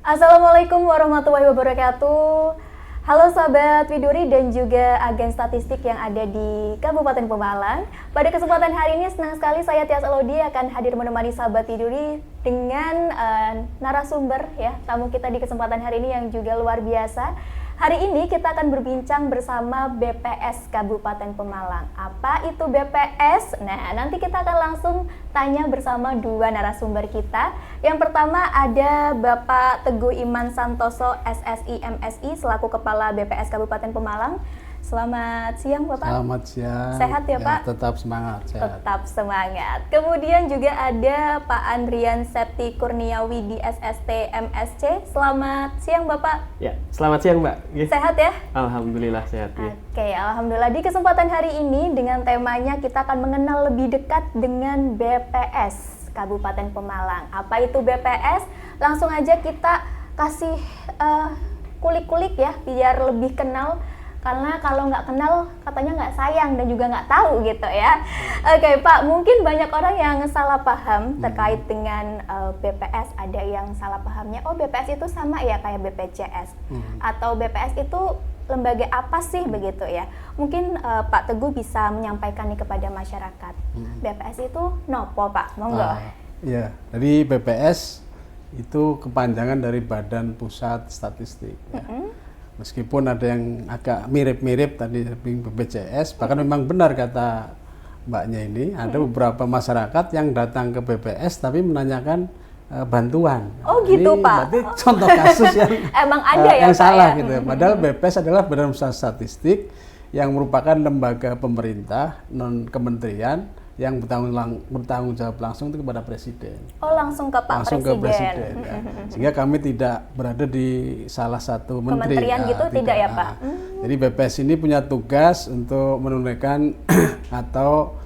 Assalamualaikum warahmatullahi wabarakatuh. Halo sahabat Widuri dan juga agen statistik yang ada di Kabupaten Pemalang. Pada kesempatan hari ini senang sekali saya Tias Elodie akan hadir menemani sahabat Widuri dengan narasumber ya, tamu kita di kesempatan hari ini yang juga luar biasa. Hari ini kita akan berbincang bersama BPS Kabupaten Pemalang. Apa itu BPS? Nah, nanti kita akan langsung tanya bersama dua narasumber kita. Yang pertama ada Bapak Teguh Iman Santoso, SSI MSI, selaku Kepala BPS Kabupaten Pemalang. Selamat siang Bapak. Selamat siang. Sehat ya Pak? Tetap semangat. Sehat. Tetap semangat. Kemudian juga ada Pak Andrian Septi Kurniawi di SST MSC. Selamat siang Bapak. Ya, selamat siang Mbak. Sehat ya? Alhamdulillah sehat. Oke, alhamdulillah. Di kesempatan hari ini dengan temanya kita akan mengenal lebih dekat dengan BPS Kabupaten Pemalang. Apa itu BPS? Langsung aja kita kasih kulik-kulik ya, biar lebih kenal. Karena kalau nggak kenal katanya nggak sayang dan juga nggak tahu gitu ya. Oke Pak, mungkin banyak orang yang salah paham terkait dengan BPS. Ada yang salah pahamnya, oh BPS itu sama ya kayak BPJS. Atau BPS itu lembaga apa sih begitu ya. Mungkin Pak Teguh bisa menyampaikan nih kepada masyarakat. BPS itu nopo Pak, monggo. Iya, jadi BPS itu kepanjangan dari Badan Pusat Statistik ya. Meskipun ada yang agak mirip-mirip tadi BPJS, bahkan memang benar kata Mbaknya ini, ada beberapa masyarakat yang datang ke BPS tapi menanyakan bantuan. Oh gitu ini Pak. Berarti contoh kasus yang emang ada ya yang Pak salah ya? gitu. Padahal BPS adalah Badan Pusat Statistik yang merupakan lembaga pemerintah non kementerian yang bertanggung jawab langsung itu kepada Presiden. Oh langsung ke Pak langsung Presiden. Ke Presiden ya. Sehingga kami tidak berada di salah satu menteri. Kementerian gitu tidak ya Pak? Jadi BPS ini punya tugas untuk menunaikan atau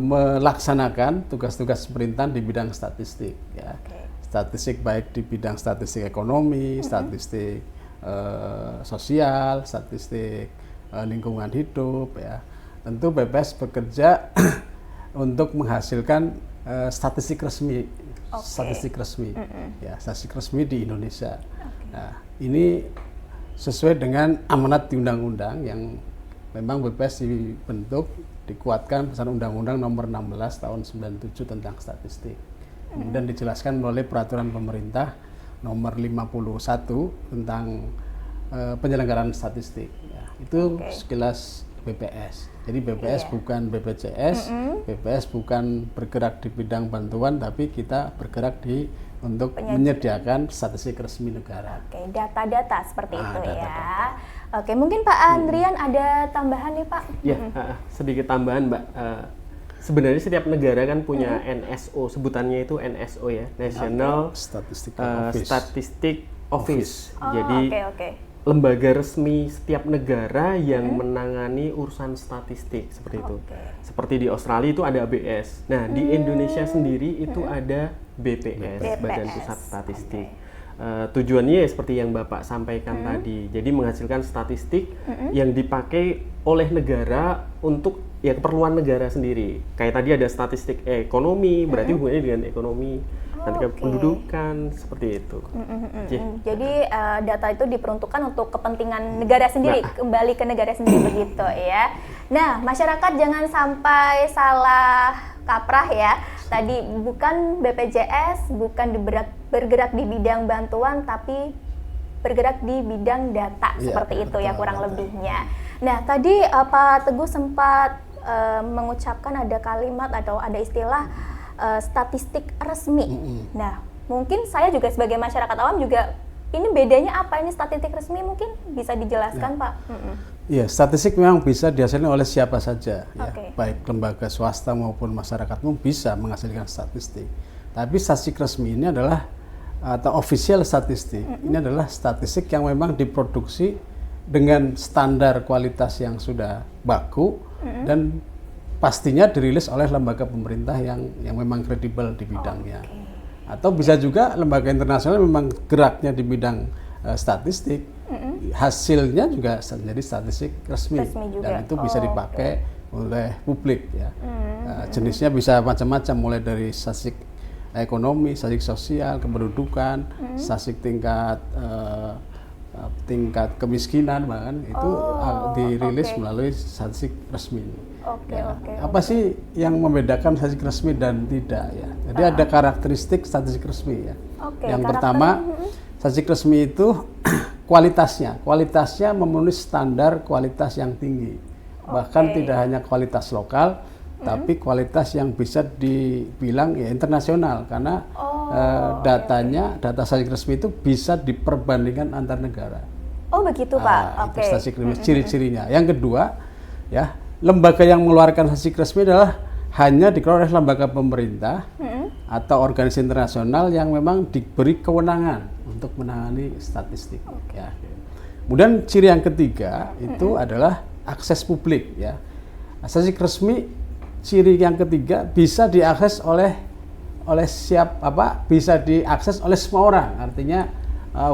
melaksanakan tugas-tugas pemerintahan di bidang statistik ya. Statistik baik di bidang statistik ekonomi, statistik sosial, statistik lingkungan hidup ya. Tentu BPS bekerja untuk menghasilkan statistik resmi, ya, statistik resmi di Indonesia. Nah, ini sesuai dengan amanat di undang-undang yang memang BPS dibentuk, dikuatkan berdasarkan Undang-Undang Nomor 16 Tahun 97 tentang statistik. Kemudian dijelaskan melalui Peraturan Pemerintah Nomor 51 tentang penyelenggaraan statistik. Ya, itu sekilas BPS. Jadi BPS bukan BPJS, BPS bukan bergerak di bidang bantuan, tapi kita bergerak untuk menyediakan statistik resmi negara. Oke, data-data seperti itu data-data. ya. Oke, mungkin Pak Andrian ada tambahan nih Pak? Ya, sedikit tambahan Mbak. Sebenarnya setiap negara kan punya NSO, sebutannya itu NSO ya, National Statistic Office. Jadi lembaga resmi setiap negara yang menangani urusan statistik seperti itu. Seperti di Australia itu ada ABS. Nah, di Indonesia sendiri itu ada BPS, Badan Pusat Statistik. Tujuannya ya seperti yang Bapak sampaikan tadi. Jadi menghasilkan statistik yang dipakai oleh negara untuk ya keperluan negara sendiri. Kayak tadi ada statistik ekonomi, berarti hubungannya dengan ekonomi. Nanti kependudukan seperti itu. Jadi data itu diperuntukkan untuk kepentingan negara sendiri, kembali ke negara sendiri begitu ya. Nah, masyarakat jangan sampai salah kaprah ya. Tadi bukan BPJS, bukan bergerak di bidang bantuan, tapi bergerak di bidang data seperti itu ya kurang lebihnya. Nah, tadi Pak Teguh sempat mengucapkan ada kalimat atau ada istilah statistik resmi. Nah, mungkin saya juga sebagai masyarakat awam juga ini bedanya apa ini statistik resmi mungkin bisa dijelaskan Pak? Iya, statistik memang bisa dihasilkan oleh siapa saja, ya, baik lembaga swasta maupun masyarakat umum bisa menghasilkan statistik. Tapi statistik resmi ini adalah atau official statistik ini adalah statistik yang memang diproduksi dengan standar kualitas yang sudah baku dan pastinya dirilis oleh lembaga pemerintah yang memang kredibel di bidangnya. Atau bisa juga lembaga internasional memang geraknya di bidang statistik, hasilnya juga menjadi statistik resmi dan itu bisa dipakai oleh publik ya. Jenisnya bisa macam-macam mulai dari statistik ekonomi, statistik sosial, kependudukan, statistik tingkat kemiskinan, bahkan itu dirilis melalui statistik resmi. Apa sih yang membedakan statistik resmi dan tidak ya? Jadi ada karakteristik statistik resmi ya. Yang pertama, statistik resmi itu kualitasnya memenuhi standar kualitas yang tinggi. Bahkan tidak hanya kualitas lokal, tapi kualitas yang bisa dibilang ya internasional, karena data statistik resmi itu bisa diperbandingkan antar negara. Oh begitu Pak. Itu statistik resmi, ciri-cirinya. Yang kedua, ya lembaga yang mengeluarkan statistik resmi adalah hanya dikeluarkan oleh lembaga pemerintah atau organisasi internasional yang memang diberi kewenangan untuk menangani statistik. Ya. Kemudian ciri yang ketiga itu adalah akses publik ya. Statistik resmi ciri yang ketiga bisa diakses oleh bisa diakses oleh semua orang. Artinya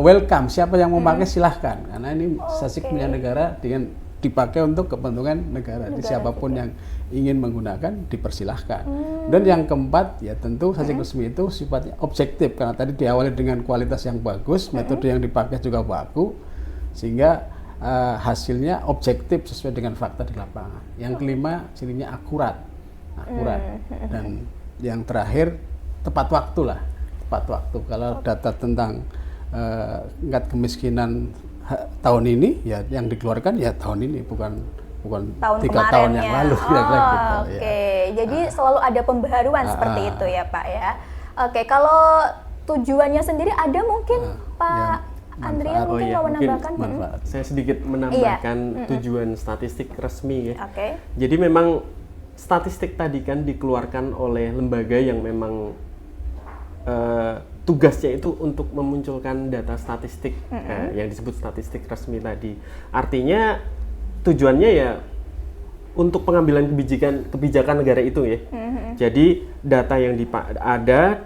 welcome, siapa yang mau pakai silahkan. Karena ini statistik punya negara dengan dipakai untuk kepentingan negara. Jadi siapapun yang ingin menggunakan dipersilahkan. Dan yang keempat ya tentu statistik resmi itu sifatnya objektif, karena tadi diawali dengan kualitas yang bagus, metode yang dipakai juga baku, sehingga hasilnya objektif sesuai dengan fakta di lapangan. Yang kelima cirinya akurat. Dan yang terakhir tepat waktu lah, kalau data tentang tingkat kemiskinan tahun ini ya yang dikeluarkan ya tahun ini, bukan tahun 3 tahun yang lalu. Jadi selalu ada pembaharuan seperti itu ya Pak ya. Kalau tujuannya sendiri ada mungkin Pak Andrea mungkin mau menambahkan? Saya sedikit menambahkan tujuan statistik resmi ya. Jadi memang statistik tadi kan dikeluarkan oleh lembaga yang memang tugasnya itu untuk memunculkan data statistik yang disebut statistik resmi tadi. Artinya tujuannya ya untuk pengambilan kebijakan negara itu ya. Jadi data yang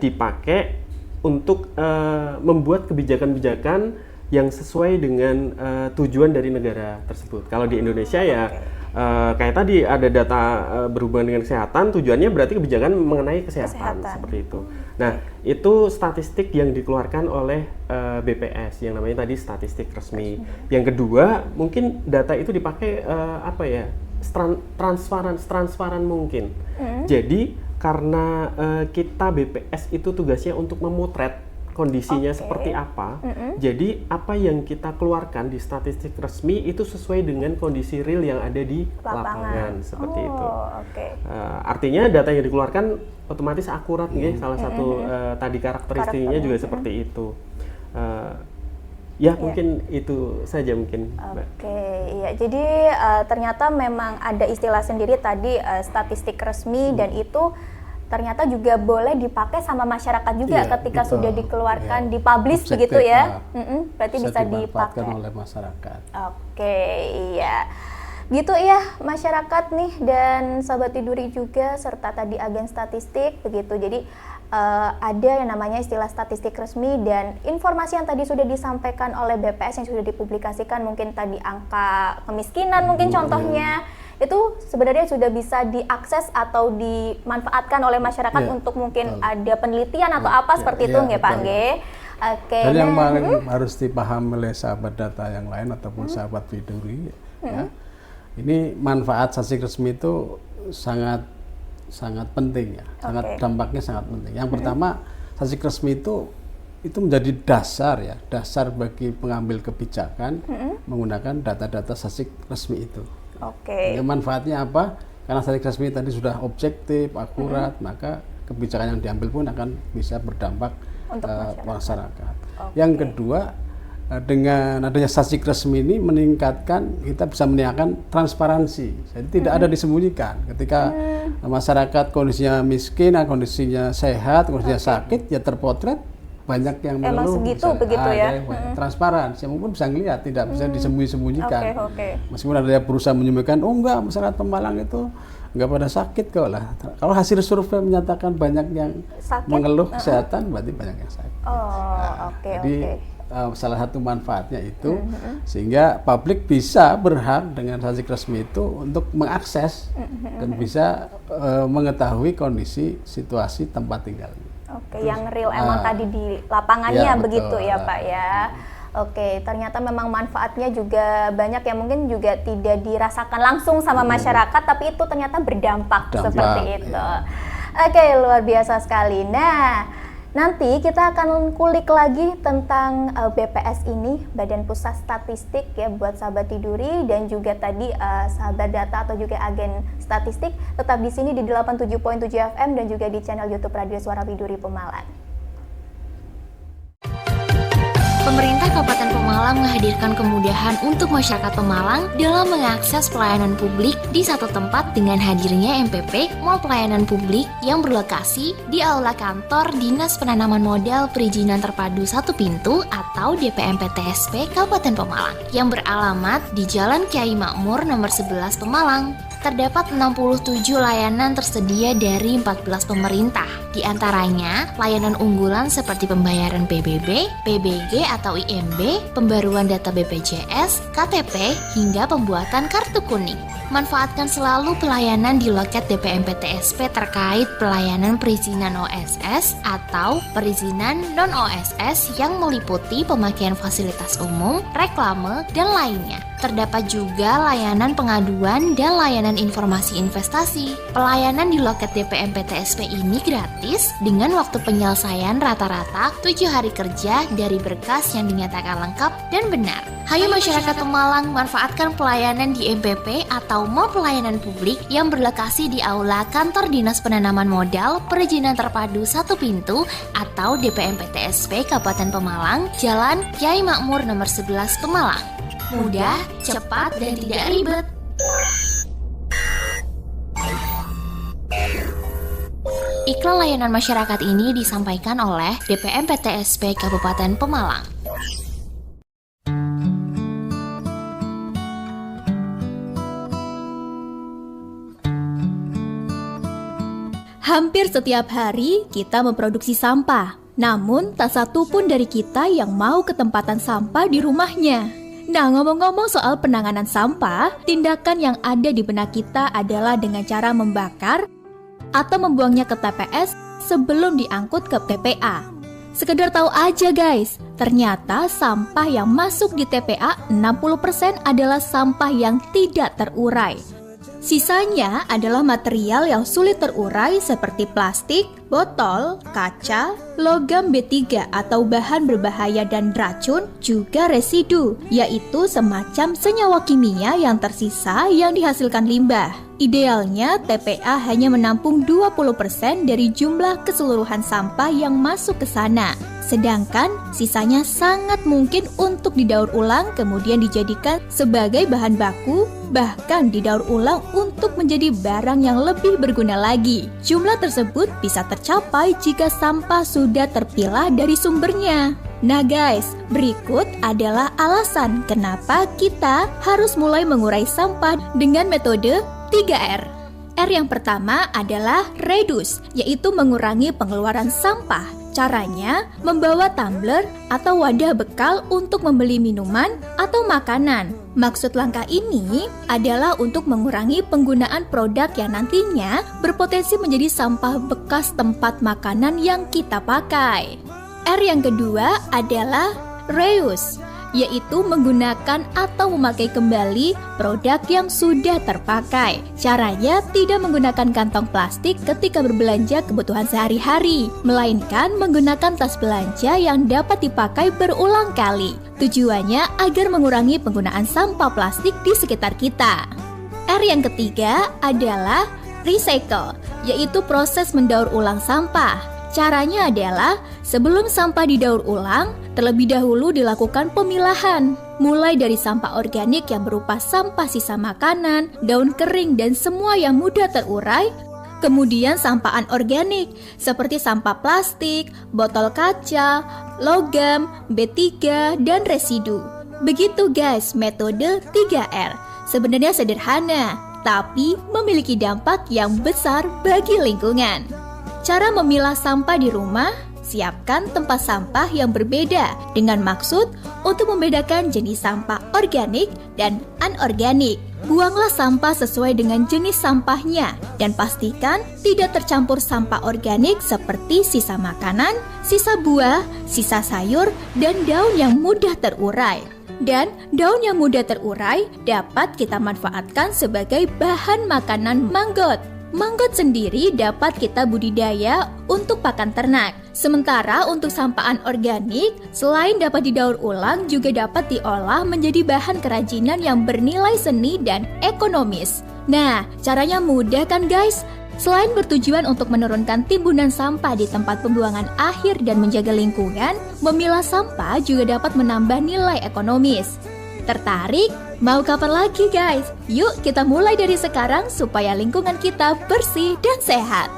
dipakai untuk membuat kebijakan-kebijakan yang sesuai dengan tujuan dari negara tersebut. Kalau di Indonesia ya kayak tadi ada data berhubungan dengan kesehatan, tujuannya berarti kebijakan mengenai kesehatan. Seperti itu. Nah, itu statistik yang dikeluarkan oleh BPS yang namanya tadi statistik resmi. Yang kedua, mungkin data itu dipakai transparan mungkin. Jadi karena kita BPS itu tugasnya untuk memotret kondisinya seperti apa. Jadi apa yang kita keluarkan di statistik resmi itu sesuai dengan kondisi real yang ada di lapangan seperti itu. Artinya data yang dikeluarkan otomatis akurat ya. Salah satu tadi karakteristiknya juga seperti itu. Mungkin itu saja mungkin. Jadi ternyata memang ada istilah sendiri tadi statistik resmi dan itu ternyata juga boleh dipakai sama masyarakat juga ketika sudah dikeluarkan, dipublish begitu ya. Berarti bisa dipakai oleh masyarakat. Gitu ya masyarakat nih dan sahabat Tiduri juga serta tadi agen statistik begitu. Jadi ada yang namanya istilah statistik resmi dan informasi yang tadi sudah disampaikan oleh BPS yang sudah dipublikasikan, mungkin tadi angka kemiskinan mungkin contohnya. Itu sebenarnya sudah bisa diakses atau dimanfaatkan oleh masyarakat untuk mungkin ada penelitian atau seperti itu nggih Pak nggih. Dan yang paling harus dipahami oleh sahabat data yang lain ataupun sahabat Tiduri ya. Ini manfaat statistik resmi itu sangat penting ya. Dampaknya sangat penting. Yang pertama, statistik resmi itu menjadi dasar bagi pengambil kebijakan menggunakan data-data statistik resmi itu. Manfaatnya apa? Karena statistik resmi tadi sudah objektif, akurat, maka kebijakan yang diambil pun akan bisa berdampak untuk masyarakat. Yang kedua, dengan adanya statistik resmi ini kita bisa meningkatkan transparansi. Jadi tidak ada disembunyikan. Ketika masyarakat kondisinya miskin, kondisinya sehat, kondisinya sakit, ya terpotret banyak yang mengeluh. Emang segitu begitu ya. Transparan, siapapun bisa melihat, tidak bisa disembunyi-sembunyikan. Meskipun ada yang berusaha menyembunyikan, enggak, masyarakat Pemalang itu enggak pada sakit kok lah. Kalau hasil survei menyatakan banyak yang mengeluh kesehatan, berarti banyak yang sakit. Jadi salah satu manfaatnya itu sehingga publik bisa berhak dengan statistik resmi itu untuk mengakses dan bisa mengetahui kondisi situasi tempat tinggalnya. yang real emang tadi di lapangannya ya, begitu ya Pak ya. Oke, ternyata memang manfaatnya juga banyak yang mungkin juga tidak dirasakan langsung sama masyarakat, tapi itu ternyata berdampak seperti itu. Ya. Oke, luar biasa sekali. Nah, nanti kita akan kulik lagi tentang BPS ini, Badan Pusat Statistik ya, buat sahabat Tiduri dan juga tadi sahabat data atau juga agen statistik. Tetap di sini di 87.7 FM dan juga di channel YouTube Radio Suara Tiduri Pemalang. Pemerintah Kabupaten Pemalang menghadirkan kemudahan untuk masyarakat Pemalang dalam mengakses pelayanan publik di satu tempat dengan hadirnya MPP Mall Pelayanan Publik yang berlokasi di Aula Kantor Dinas Penanaman Modal Perizinan Terpadu Satu Pintu atau DPMPTSP Kabupaten Pemalang yang beralamat di Jalan Kiai Makmur nomor 11 Pemalang. Terdapat 67 layanan tersedia dari 14 pemerintah. Di antaranya, layanan unggulan seperti pembayaran PBB, PBG atau IMB, pembaruan data BPJS, KTP, hingga pembuatan kartu kuning. Manfaatkan selalu pelayanan di loket DPMPTSP terkait pelayanan perizinan OSS atau perizinan non-OSS yang meliputi pemakaian fasilitas umum, reklame, dan lainnya. Terdapat juga layanan pengaduan dan layanan informasi investasi. Pelayanan di loket DPMPTSP ini gratis dengan waktu penyelesaian rata-rata 7 hari kerja dari berkas yang dinyatakan lengkap dan benar. Hayo masyarakat Pemalang manfaatkan pelayanan di MPP atau Mall Pelayanan Publik yang berlokasi di Aula Kantor Dinas Penanaman Modal Perizinan Terpadu Satu Pintu atau DPMPTSP Kabupaten Pemalang, Jalan Kiai Makmur nomor 11 Pemalang. Mudah, cepat, dan tidak ribet. Iklan layanan masyarakat ini disampaikan oleh DPMPTSP Kabupaten Pemalang. Hampir setiap hari kita memproduksi sampah, namun tak satu pun dari kita yang mau ke tempatan sampah di rumahnya. Nah, ngomong-ngomong soal penanganan sampah, tindakan yang ada di benak kita adalah dengan cara membakar atau membuangnya ke TPS sebelum diangkut ke TPA. Sekedar tahu aja guys, ternyata sampah yang masuk di TPA 60% adalah sampah yang tidak terurai. Sisanya adalah material yang sulit terurai seperti plastik, botol, kaca, logam B3 atau bahan berbahaya dan racun, juga residu, yaitu semacam senyawa kimia yang tersisa yang dihasilkan limbah. Idealnya TPA hanya menampung 20% dari jumlah keseluruhan sampah yang masuk ke sana. Sedangkan sisanya sangat mungkin untuk didaur ulang kemudian dijadikan sebagai bahan baku, bahkan didaur ulang untuk menjadi barang yang lebih berguna lagi. Jumlah tersebut bisa tercapai jika sampah sudah terpilah dari sumbernya. Nah guys, berikut adalah alasan kenapa kita harus mulai mengurai sampah dengan metode 3R. R yang pertama adalah reduce, yaitu mengurangi pengeluaran sampah. Caranya, membawa tumbler atau wadah bekal untuk membeli minuman atau makanan. Maksud langkah ini adalah untuk mengurangi penggunaan produk yang nantinya berpotensi menjadi sampah bekas tempat makanan yang kita pakai. R yang kedua adalah reuse, yaitu menggunakan atau memakai kembali produk yang sudah terpakai. Caranya tidak menggunakan kantong plastik ketika berbelanja kebutuhan sehari-hari, melainkan menggunakan tas belanja yang dapat dipakai berulang kali. Tujuannya agar mengurangi penggunaan sampah plastik di sekitar kita. R yang ketiga adalah recycle, yaitu proses mendaur ulang sampah. Caranya adalah sebelum sampah didaur ulang, terlebih dahulu dilakukan pemilahan. Mulai dari sampah organik yang berupa sampah sisa makanan, daun kering dan semua yang mudah terurai. Kemudian sampah anorganik seperti sampah plastik, botol kaca, logam, B3, dan residu. Begitu guys metode 3R. Sebenarnya sederhana, tapi memiliki dampak yang besar bagi lingkungan. Cara memilah sampah di rumah, siapkan tempat sampah yang berbeda dengan maksud untuk membedakan jenis sampah organik dan anorganik. Buanglah sampah sesuai dengan jenis sampahnya dan pastikan tidak tercampur sampah organik seperti sisa makanan, sisa buah, sisa sayur, dan daun yang mudah terurai. Dan daun yang mudah terurai dapat kita manfaatkan sebagai bahan makanan manggot. Manggot sendiri dapat kita budidaya untuk pakan ternak. Sementara untuk sampah anorganik, selain dapat didaur ulang, juga dapat diolah menjadi bahan kerajinan yang bernilai seni dan ekonomis. Nah, caranya mudah kan guys? Selain bertujuan untuk menurunkan timbunan sampah di tempat pembuangan akhir dan menjaga lingkungan, memilah sampah juga dapat menambah nilai ekonomis. Tertarik? Mau kapan lagi guys? Yuk kita mulai dari sekarang supaya lingkungan kita bersih dan sehat.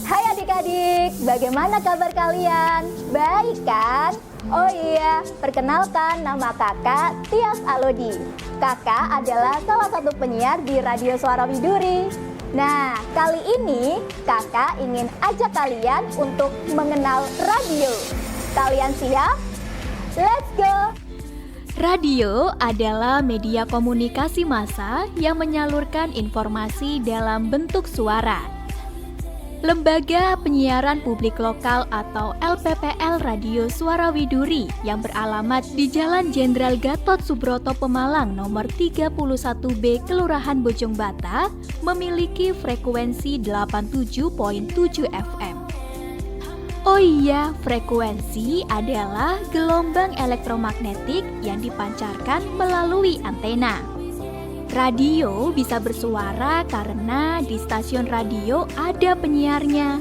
Hai adik-adik, bagaimana kabar kalian? Baik kan? Oh iya, perkenalkan nama kakak Tias Alodi. Kakak adalah salah satu penyiar di Radio Suara Widuri. Nah, kali ini kakak ingin ajak kalian untuk mengenal radio. Kalian siap? Let's go! Radio adalah media komunikasi massa yang menyalurkan informasi dalam bentuk suara. Lembaga Penyiaran Publik Lokal atau LPPL Radio Suara Widuri yang beralamat di Jalan Jenderal Gatot Subroto Pemalang nomor 31B Kelurahan Bojong Bata memiliki frekuensi 87.7 FM. Oh iya, frekuensi adalah gelombang elektromagnetik yang dipancarkan melalui antena. Radio bisa bersuara karena di stasiun radio ada penyiarnya.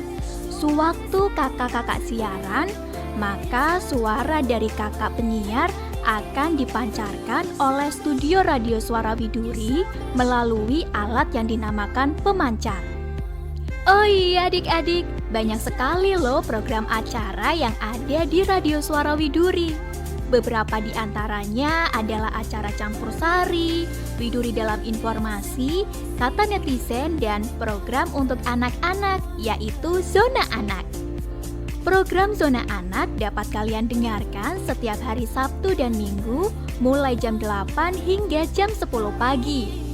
Sewaktu kakak-kakak siaran, maka suara dari kakak penyiar akan dipancarkan oleh studio Radio Suara Widuri melalui alat yang dinamakan pemancar. Oh iya adik-adik, banyak sekali loh program acara yang ada di Radio Suara Widuri. Beberapa di antaranya adalah acara Campur Sari, Widuri Dalam Informasi, Kata Netizen, dan program untuk anak-anak, yaitu Zona Anak. Program Zona Anak dapat kalian dengarkan setiap hari Sabtu dan Minggu, mulai jam 8 hingga jam 10 pagi.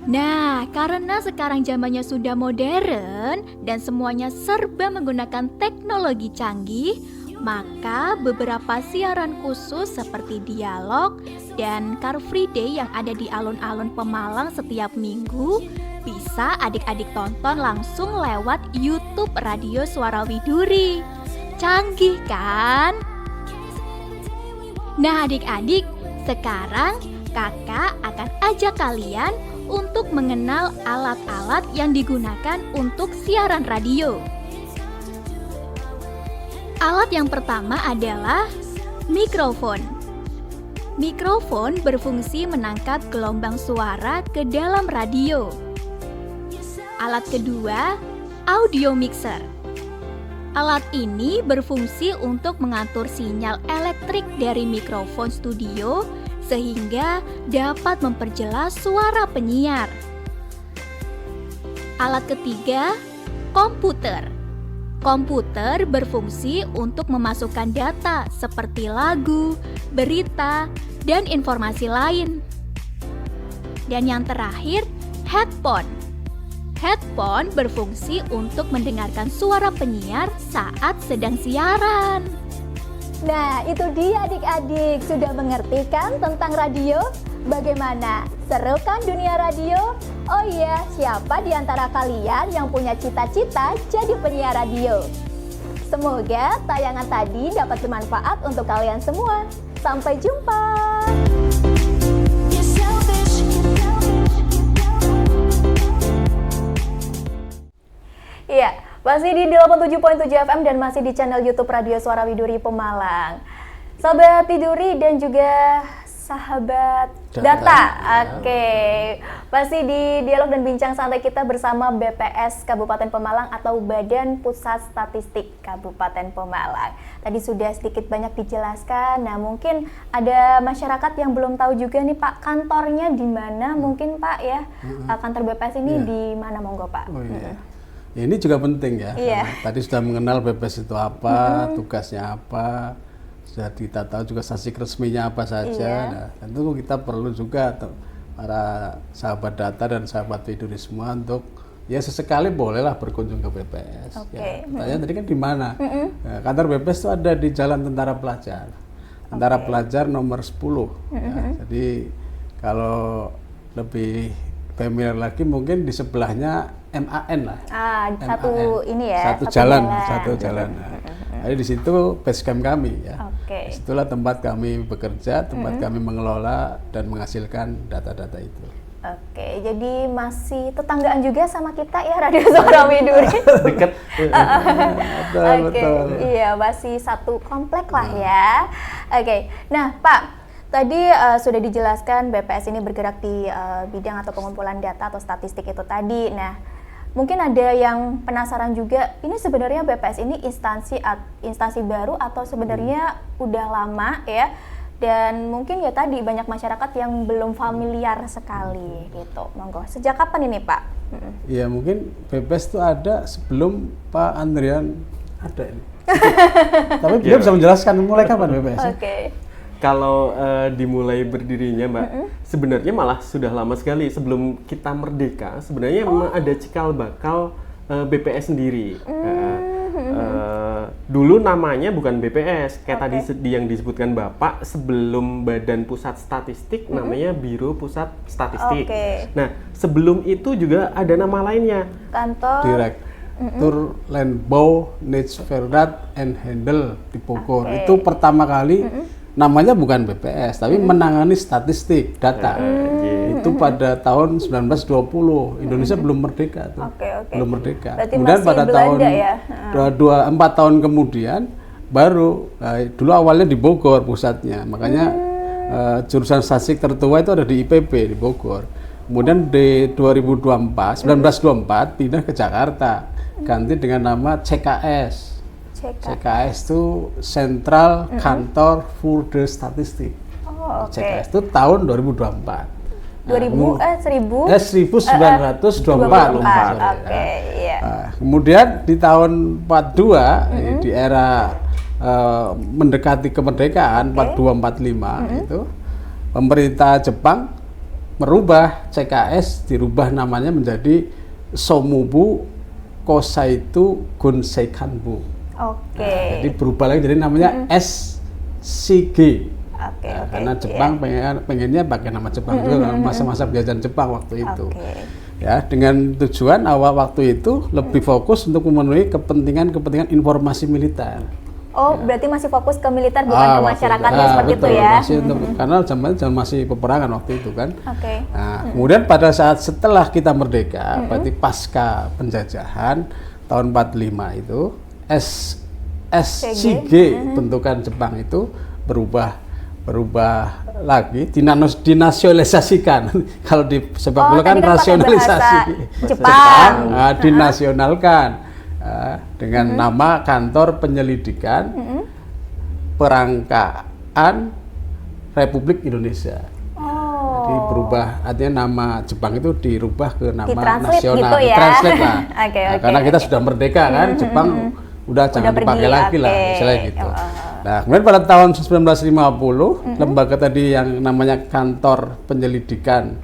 Nah, karena sekarang zamannya sudah modern dan semuanya serba menggunakan teknologi canggih, maka beberapa siaran khusus seperti Dialog dan Car Free Day yang ada di alun-alun Pemalang setiap minggu bisa adik-adik tonton langsung lewat YouTube Radio Suara Widuri. Canggih kan? Nah adik-adik, sekarang kakak akan ajak kalian untuk mengenal alat-alat yang digunakan untuk siaran radio. Alat yang pertama adalah mikrofon. Mikrofon berfungsi menangkap gelombang suara ke dalam radio. Alat kedua, audio mixer. Alat ini berfungsi untuk mengatur sinyal elektrik dari mikrofon studio sehingga dapat memperjelas suara penyiar. Alat ketiga, komputer. Komputer berfungsi untuk memasukkan data seperti lagu, berita, dan informasi lain. Dan yang terakhir, headphone. Headphone berfungsi untuk mendengarkan suara penyiar saat sedang siaran. Nah, itu dia adik-adik. Sudah mengerti kan tentang radio? Bagaimana? Seru kan dunia radio? Oh iya, siapa di antara kalian yang punya cita-cita jadi penyiar radio? Semoga tayangan tadi dapat bermanfaat untuk kalian semua. Sampai jumpa! Iya, masih di 87.7 FM dan masih di channel YouTube Radio Suara Widuri Pemalang. Sahabat Widuri dan juga sahabat data. Oke. Masih di dialog dan bincang santai kita bersama BPS Kabupaten Pemalang atau Badan Pusat Statistik Kabupaten Pemalang. Tadi sudah sedikit banyak dijelaskan. Nah, mungkin ada masyarakat yang belum tahu juga nih Pak, kantornya di mana? Mungkin Pak ya, kantor BPS ini di mana, monggo Pak? Oh iya. Ya, ini juga penting ya. Tadi sudah mengenal BPS itu apa, tugasnya apa, sudah kita tahu juga statistik resminya apa saja. Nah, tentu kita perlu juga para sahabat data dan sahabat Widuri semua untuk ya sesekali bolehlah berkunjung ke BPS. Ya, pertanyaan tadi kan di mana? Ya, kantor BPS itu ada di Jalan Tentara Pelajar. Tentara Pelajar nomor 10. Ya, jadi kalau lebih familiar lagi mungkin di sebelahnya MAN lah. Satu ini ya. Satu jalan. Jadi di situ base camp kami ya. Disitulah tempat kami bekerja, tempat kami mengelola dan menghasilkan data-data itu. Oke, jadi masih tetanggaan juga sama kita ya, Radio Suara Widuri. Dekat. Betul. Iya, masih satu komplek lah ya. Oke, nah Pak, tadi sudah dijelaskan BPS ini bergerak di bidang atau pengumpulan data atau statistik itu tadi. Nah, mungkin ada yang penasaran juga, ini sebenarnya BPS ini instansi baru atau sebenarnya udah lama ya? Dan mungkin ya tadi banyak masyarakat yang belum familiar sekali gitu. Monggo, sejak kapan ini Pak? Ya mungkin BPS itu ada sebelum Pak Andrian ada ini. Tapi beliau bisa menjelaskan mulai kapan BPS? Kalau dimulai berdirinya Mbak, sebenarnya malah sudah lama sekali sebelum kita merdeka. Sebenarnya memang ada cikal bakal BPS sendiri. Dulu namanya bukan BPS, kayak tadi yang disebutkan Bapak, sebelum Badan Pusat Statistik namanya Biro Pusat Statistik. Nah, sebelum itu juga ada nama lainnya. Kantor Direktur Landbouw Nijverheid en Handel di Bogor. Itu pertama kali namanya bukan BPS, tapi menangani statistik, data. Itu pada tahun 1920, Indonesia belum merdeka tuh. Belum merdeka. Berarti kemudian pada tahun ya? 4 tahun kemudian baru dulu awalnya di Bogor pusatnya. Makanya jurusan statistik tertua itu ada di IPB di Bogor. Kemudian di 1924 pindah ke Jakarta, ganti dengan nama CKS. CKS itu Central Kantor voor de Statistiek. CKS itu tahun 2024. 1924. Kemudian di tahun 42 di era mendekati kemerdekaan 42-45 itu pemerintah Jepang merubah CKS, dirubah namanya menjadi Somubu Kosaitu Gunseikanbu. Jadi berubah lagi, jadi namanya SCG. Karena Jepang pengennya pakai nama Jepang juga karena masa-masa penjajahan Jepang waktu itu. Ya, dengan tujuan awal waktu itu lebih fokus untuk memenuhi kepentingan informasi militer. Berarti masih fokus ke militer bukan ke masyarakatnya seperti itu ya? Masih karena zaman masih peperangan waktu itu kan. Nah, kemudian pada saat setelah kita merdeka, berarti pasca penjajahan tahun 45 itu SCG bentukan Jepang itu berubah lagi, dinasionalisasikan. Kalau di sepak bola kan rasionalisasi. Jepang. Dinasionalkan dengan nama Kantor Penyelidikan Perangkaan Republik Indonesia. Jadi berubah, artinya nama Jepang itu dirubah ke nama nasional. Gitu ya? Ditranslate lah. Karena kita sudah merdeka kan, Jepang udah jangan dipakai lagi lah, misalnya gitu. Nah, kemudian pada tahun 1950, lembaga tadi yang namanya Kantor Penyelidikan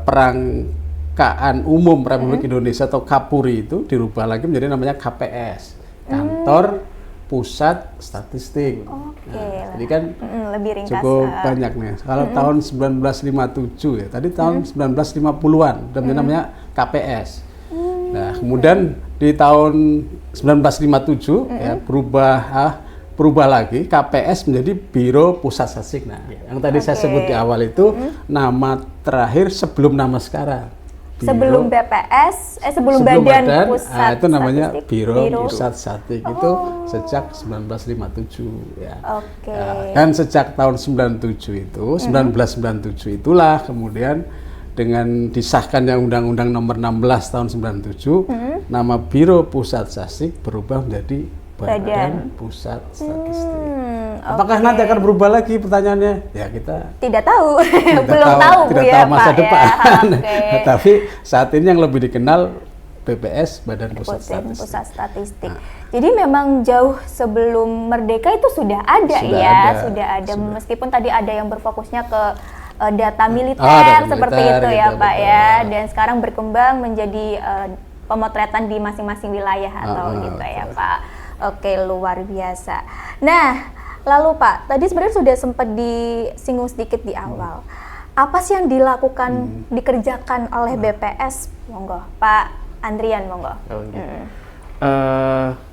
Perangkaan Umum Republik Indonesia atau Kapuri itu dirubah lagi menjadi namanya KPS, Kantor Pusat Statistik. Jadi kan lebih ringkas, cukup banyak nih. Kalau tahun 1957 ya, tadi tahun 1950-an, namanya KPS. Nah, kemudian di tahun 1957 ya berubah lagi KPS menjadi Biro Pusat Statistik. Nah, yang tadi saya sebut di awal itu nama terakhir sebelum nama sekarang. Sebelum BPS, sebelum Badan Pusat itu namanya Biro Pusat Statistik. Itu sejak 1957 ya. Dan sejak tahun 1997 itulah kemudian dengan disahkan yang Undang-Undang Nomor 16 tahun 97, nama Biro Pusat Statistik berubah menjadi Badan Pusat Statistik. Apakah nanti akan berubah lagi pertanyaannya? Ya kita tidak tahu, belum tahu masa Pak, depan. Ya. Tapi saat ini yang lebih dikenal BPS, Badan Pusat Statistik. Jadi memang jauh sebelum merdeka itu sudah ada. Sudah ada. Meskipun tadi ada yang berfokusnya ke data militer seperti itu ya Pak ya, dan sekarang berkembang menjadi pemotretan di masing-masing wilayah atau gitu ya Pak. Oke, luar biasa. Nah, lalu Pak, tadi sebenarnya sudah sempat disinggung sedikit di awal. Apa sih yang dilakukan, dikerjakan oleh BPS? Monggo, Pak Andrian, monggo.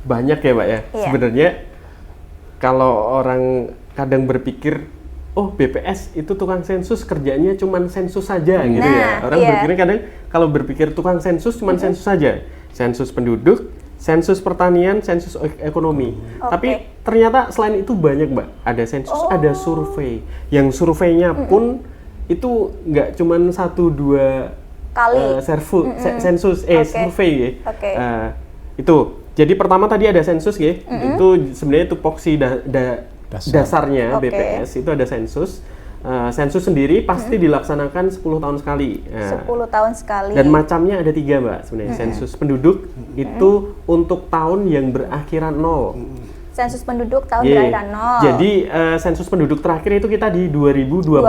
Banyak ya Pak ya. Sebenarnya kalau orang kadang berpikir, oh BPS itu tukang sensus, kerjanya cuma sensus saja gitu ya. Orang berpikir kadang kalau berpikir tukang sensus cuma sensus saja. Sensus penduduk, sensus pertanian, sensus ekonomi. Tapi ternyata selain itu banyak Mbak. Ada sensus, ada survei. Yang surveinya pun itu nggak cuma 1-2 kali sensus, survei ya. Itu. Jadi pertama tadi ada sensus ya. Itu sebenarnya tupoksi dasarnya BPS itu ada sensus. Sensus sendiri pasti dilaksanakan 10 tahun sekali. 10 tahun sekali. Dan macamnya ada 3 Mbak sebenarnya. Sensus penduduk itu untuk tahun yang berakhiran 0. Sensus penduduk tahun berakhiran 0. Jadi sensus penduduk terakhir itu kita di 2020.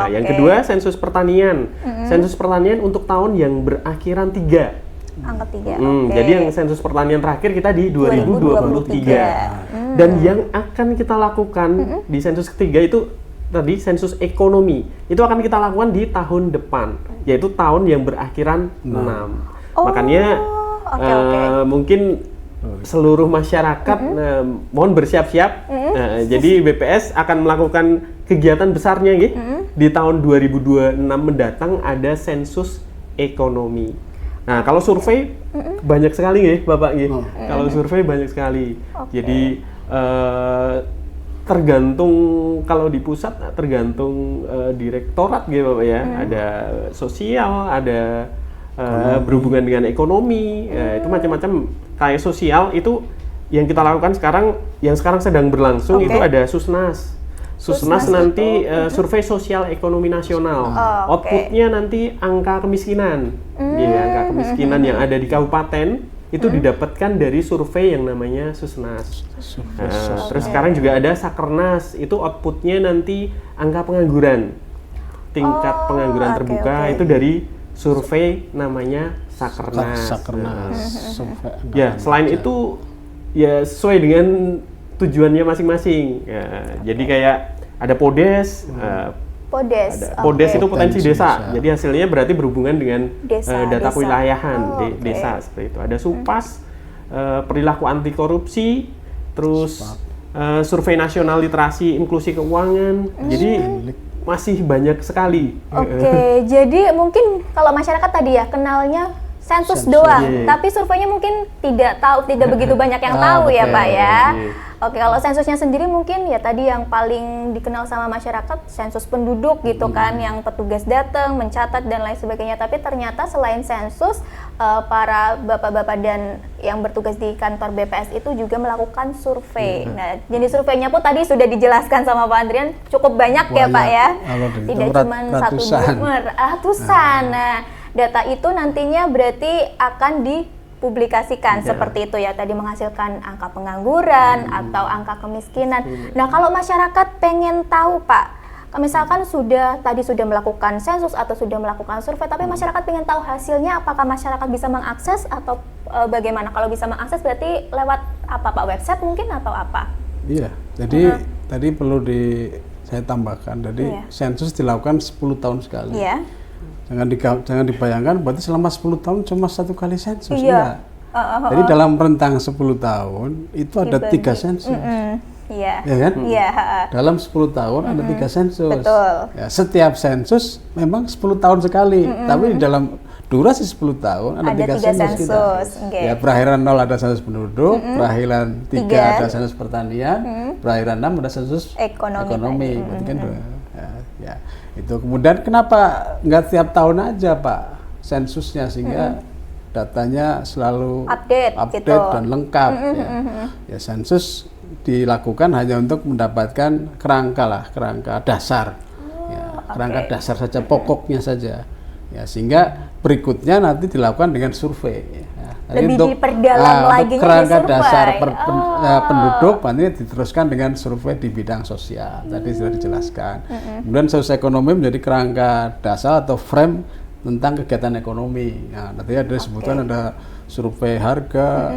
Yang kedua sensus pertanian. Sensus pertanian untuk tahun yang berakhiran 3. Angka 3. Jadi yang sensus pertanian terakhir kita di 2023. Dan yang akan kita lakukan di sensus ketiga itu tadi sensus ekonomi. Itu akan kita lakukan di tahun depan, yaitu tahun yang berakhiran 6. Makanya mungkin seluruh masyarakat mohon bersiap-siap. Jadi BPS akan melakukan kegiatan besarnya di tahun 2026 mendatang ada sensus ekonomi. Nah, kalau survei banyak sekali ya, Bapak Kalau survei banyak sekali. Jadi tergantung kalau di pusat tergantung direktorat gitu Bapak ya. Ada sosial, ada berhubungan dengan ekonomi, itu macam-macam. Kayak sosial itu yang kita lakukan sekarang, yang sekarang sedang berlangsung itu ada Susnas. Susnas nanti survei sosial ekonomi nasional. Outputnya nanti angka kemiskinan. Angka kemiskinan yang ada di kabupaten itu didapatkan dari survei yang namanya Susnas. Terus sekarang juga ada Sakernas, itu outputnya nanti angka pengangguran. Tingkat pengangguran terbuka itu dari survei namanya Sakernas. Ya, selain itu ya sesuai dengan tujuannya masing-masing. Jadi kayak ada Podes. Podes itu potensi desa. Jadi hasilnya berarti berhubungan dengan data kewilayahan desa seperti itu. Ada Supas, perilaku anti korupsi, terus survei nasional literasi inklusi keuangan. Jadi masih banyak sekali. Jadi mungkin kalau masyarakat tadi ya kenalnya sensus doang, tapi surveinya mungkin tidak begitu banyak yang tahu ya Pak ya. Kalau sensusnya sendiri mungkin ya tadi yang paling dikenal sama masyarakat sensus penduduk gitu kan, yang petugas datang mencatat dan lain sebagainya. Tapi ternyata selain sensus, para bapak-bapak dan yang bertugas di kantor BPS itu juga melakukan survei. Nah, jenis surveinya pun tadi sudah dijelaskan sama Pak Andrian cukup banyak ya Pak ya. Tidak cuma 1-2, ratusan. Nah, data itu nantinya berarti akan dipublikasikan seperti itu ya, tadi menghasilkan angka pengangguran atau angka kemiskinan. Nah, kalau masyarakat pengen tahu Pak, misalkan sudah melakukan sensus atau sudah melakukan survei, tapi masyarakat pengen tahu hasilnya, apakah masyarakat bisa mengakses atau bagaimana? Kalau bisa mengakses berarti lewat apa Pak, website mungkin atau apa? Iya, jadi tadi perlu saya tambahkan, jadi sensus dilakukan 10 tahun sekali. Jangan dibayangkan berarti selama 10 tahun cuma 1 kali sensus. Jadi dalam rentang 10 tahun itu ada 3 sensus. Ya kan? Dalam 10 tahun ada 3 sensus. Ya, setiap sensus memang 10 tahun sekali, tapi dalam durasi 10 tahun ada 3 sensus kita. Ya, perakhiran 0 ada sensus penduduk, perakhiran 3 ada sensus pertanian, perakhiran 6 ada sensus ekonomi. Berarti kan Ya, itu kemudian kenapa nggak tiap tahun aja Pak sensusnya sehingga datanya selalu update gitu. Dan lengkap. Ya, sensus dilakukan hanya untuk mendapatkan kerangka dasar. Kerangka dasar saja, pokoknya saja. Ya, sehingga berikutnya nanti dilakukan dengan survei. Ya. Lebih untuk, diperdalam lagi kerangka dasar penduduk nanti diteruskan dengan survei di bidang sosial. Tadi sudah dijelaskan. Kemudian sosioekonomi menjadi kerangka dasar atau frame tentang kegiatan ekonomi. Nah, nanti ada sebutan ada survei harga,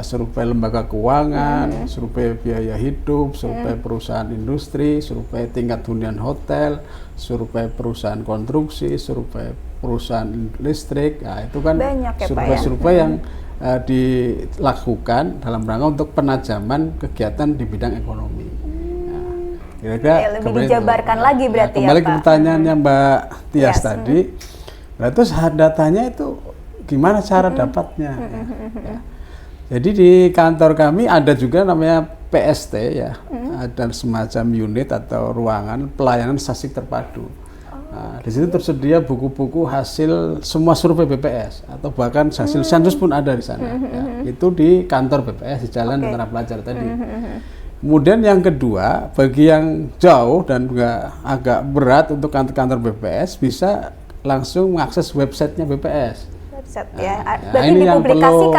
survei lembaga keuangan, survei biaya hidup, survei perusahaan industri, survei tingkat hunian hotel, survei perusahaan konstruksi, survei perusahaan listrik. Nah, itu kan survei-survei yang dilakukan dalam rangka untuk penajaman kegiatan di bidang ekonomi. Nah, kira-kira lebih dijabarkan lagi berarti kembali ke pertanyaannya Mbak Tias tadi. Terus datanya itu gimana cara dapatnya? Ya. Jadi di kantor kami ada juga namanya PST ya, ada semacam unit atau ruangan pelayanan statistik terpadu. Nah, di situ tersedia buku-buku hasil semua survei BPS atau bahkan hasil sensus pun ada di sana. Ya. Itu di kantor BPS di Jalan Tentara Pelajar tadi. Kemudian yang kedua, bagi yang jauh dan juga agak berat untuk kantor BPS bisa langsung mengakses websitenya BPS. Ini yang perlu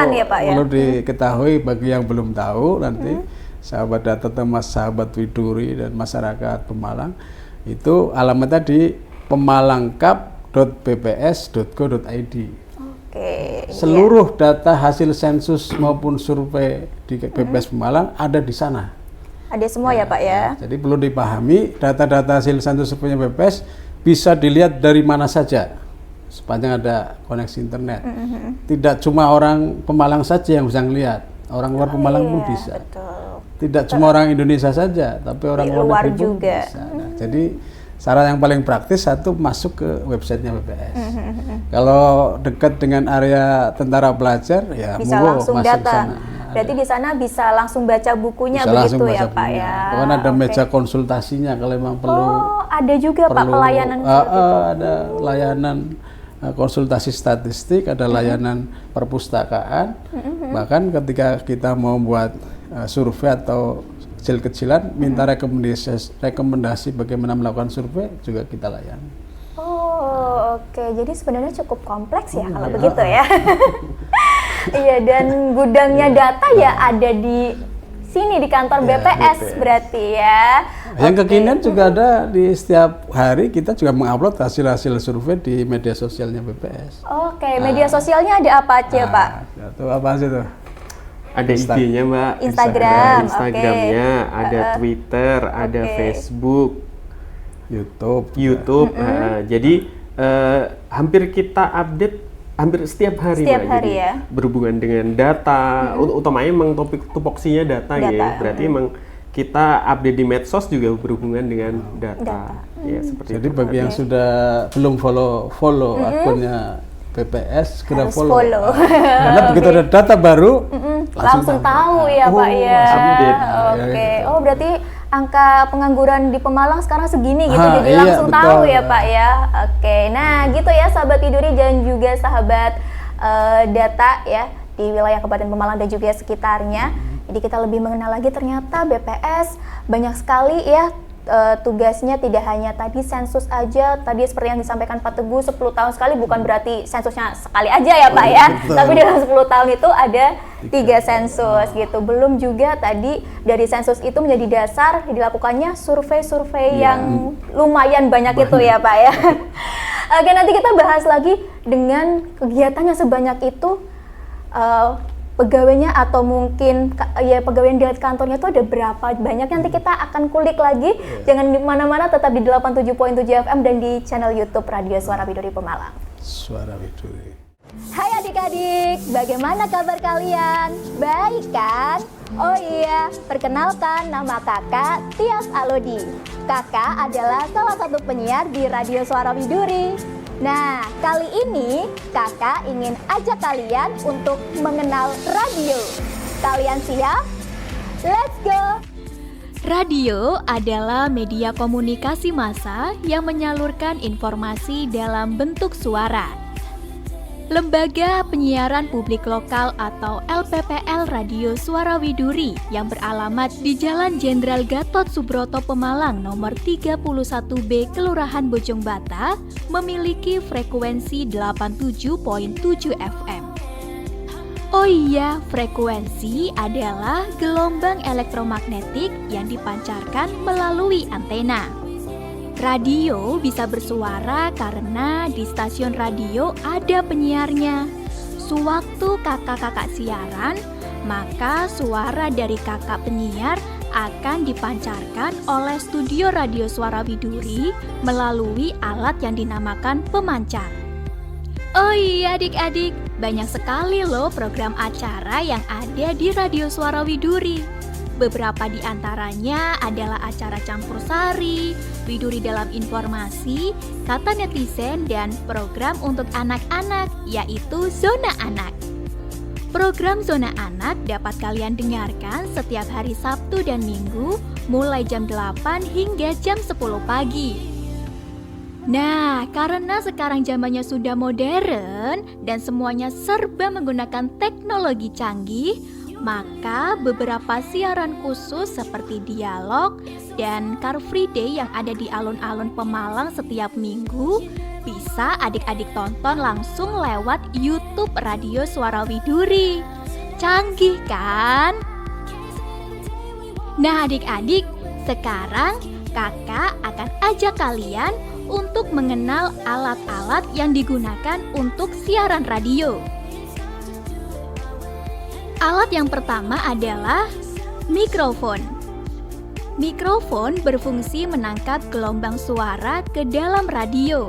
diketahui bagi yang belum tahu nanti sahabat data temas sahabat Widuri dan masyarakat Pemalang itu alamatnya di pemalangkap.bps.go.id. Seluruh data hasil sensus maupun survei di BPS Pemalang ada di sana. Ada semua ya Pak ya. Jadi perlu dipahami data-data hasil sensus surveinya BPS bisa dilihat dari mana saja sepanjang ada koneksi internet. Tidak cuma orang Pemalang saja yang bisa melihat, orang luar Pemalang pun bisa. Tidak cuma orang Indonesia saja, tapi orang luar negeri pun bisa. Nah, jadi cara yang paling praktis satu masuk ke websitenya BPS. Kalau dekat dengan area tentara pelajar ya bisa langsung masuk data. Sana. Berarti di sana bisa langsung baca bukunya bisa begitu ya Pak ya. Karena ada meja konsultasinya kalau memang perlu. Ada juga Pak pelayanan ada layanan konsultasi statistik, ada layanan perpustakaan. Bahkan ketika kita mau buat survei atau kecil-kecilan minta rekomendasi bagaimana melakukan survei juga kita layani. Jadi sebenarnya cukup kompleks ya kalau begitu ya. Iya, dan gudangnya data ya ada di sini di kantor BPS berarti ya. Yang kekinian juga ada di setiap hari kita juga mengupload hasil-hasil survei di media sosialnya BPS. Media sosialnya ada apa aja Pak? Itu apa sih tuh? Ada IG-nya Mbak, Instagramnya, ada Twitter, ada Facebook, YouTube. Jadi hampir kita update hampir setiap hari Mbak. Jadi berhubungan dengan data, utamanya memang topik tupoksinya data. Ya. Berarti memang kita update di medsos juga berhubungan dengan data. Ya, seperti jadi itu. Bagi yang sudah belum follow akunnya BPS segera follow. Karena begitu ada data baru langsung tahu ya Pak ya. Berarti angka pengangguran di Pemalang sekarang segini gitu, jadi langsung tahu ya Pak ya. Nah gitu ya sahabat Widuri dan juga sahabat data ya di wilayah Kabupaten Pemalang dan juga sekitarnya. Jadi kita lebih mengenal lagi ternyata BPS banyak sekali ya tugasnya, tidak hanya tadi sensus aja, tadi seperti yang disampaikan Pak Teguh 10 tahun sekali, bukan berarti sensusnya sekali aja ya Pak ya, tapi dalam 10 tahun itu ada 3 sensus gitu. Belum juga tadi dari sensus itu menjadi dasar dilakukannya survei-survei yang lumayan banyak itu ya Pak ya. Nanti kita bahas lagi dengan kegiatannya sebanyak itu, pegawainya atau mungkin ya pegawai di kantornya itu ada berapa banyak, nanti kita akan kulik lagi. Jangan di mana-mana, tetap di 87.7 FM dan di channel YouTube Radio Suara Widuri Pemalang. Suara Widuri. Hai adik-adik, bagaimana kabar kalian? Baik kan? Oh iya, perkenalkan nama kakak Tias Alodi. Kakak adalah salah satu penyiar di Radio Suara Widuri. Nah, kali ini kakak ingin ajak kalian untuk mengenal radio. Kalian siap? Let's go! Radio adalah media komunikasi massa yang menyalurkan informasi dalam bentuk suara. Lembaga Penyiaran Publik Lokal atau LPPL Radio Suara Widuri yang beralamat di Jalan Jenderal Gatot Subroto Pemalang nomor 31B Kelurahan Bojong Bata memiliki frekuensi 87.7 FM. Oh iya, frekuensi adalah gelombang elektromagnetik yang dipancarkan melalui antena. Radio bisa bersuara karena di stasiun radio ada penyiarnya. Sewaktu kakak-kakak siaran, maka suara dari kakak penyiar akan dipancarkan oleh studio radio Suara Widuri melalui alat yang dinamakan pemancar. Oh iya adik-adik, banyak sekali loh program acara yang ada di Radio Suara Widuri. Beberapa di antaranya adalah acara Campur Sari, Widuri Dalam Informasi, Kata Netizen, dan program untuk anak-anak, yaitu Zona Anak. Program Zona Anak dapat kalian dengarkan setiap hari Sabtu dan Minggu, mulai jam 8 hingga jam 10 pagi. Nah, karena sekarang zamannya sudah modern dan semuanya serba menggunakan teknologi canggih, maka beberapa siaran khusus seperti Dialog dan Car Free Day yang ada di alun-alun Pemalang setiap minggu bisa adik-adik tonton langsung lewat YouTube Radio Suara Widuri. Canggih kan? Nah adik-adik, sekarang kakak akan ajak kalian untuk mengenal alat-alat yang digunakan untuk siaran radio. Alat yang pertama adalah mikrofon. Mikrofon berfungsi menangkap gelombang suara ke dalam radio.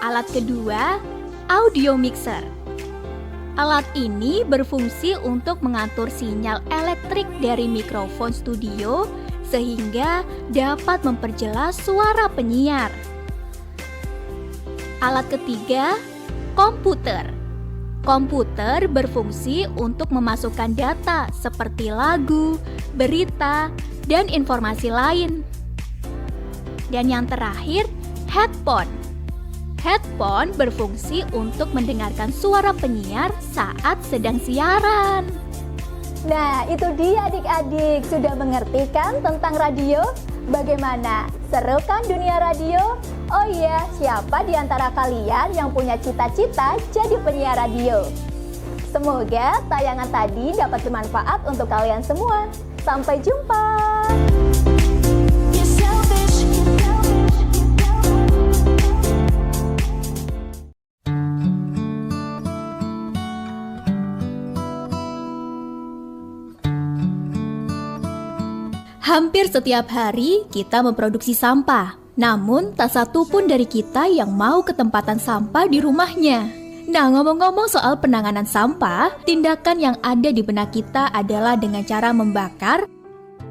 Alat kedua, audio mixer. Alat ini berfungsi untuk mengatur sinyal elektrik dari mikrofon studio sehingga dapat memperjelas suara penyiar. Alat ketiga, komputer. Komputer berfungsi untuk memasukkan data seperti lagu, berita, dan informasi lain. Dan yang terakhir, headphone. Headphone berfungsi untuk mendengarkan suara penyiar saat sedang siaran. Nah, itu dia adik-adik. Sudah mengerti kan tentang radio? Bagaimana? Seru kan dunia radio? Oh iya, siapa di antara kalian yang punya cita-cita jadi penyiar radio? Semoga tayangan tadi dapat bermanfaat untuk kalian semua. Sampai jumpa! Hampir setiap hari kita memproduksi sampah, namun tak satu pun dari kita yang mau ke tempatan sampah di rumahnya. Nah, ngomong-ngomong soal penanganan sampah, tindakan yang ada di benak kita adalah dengan cara membakar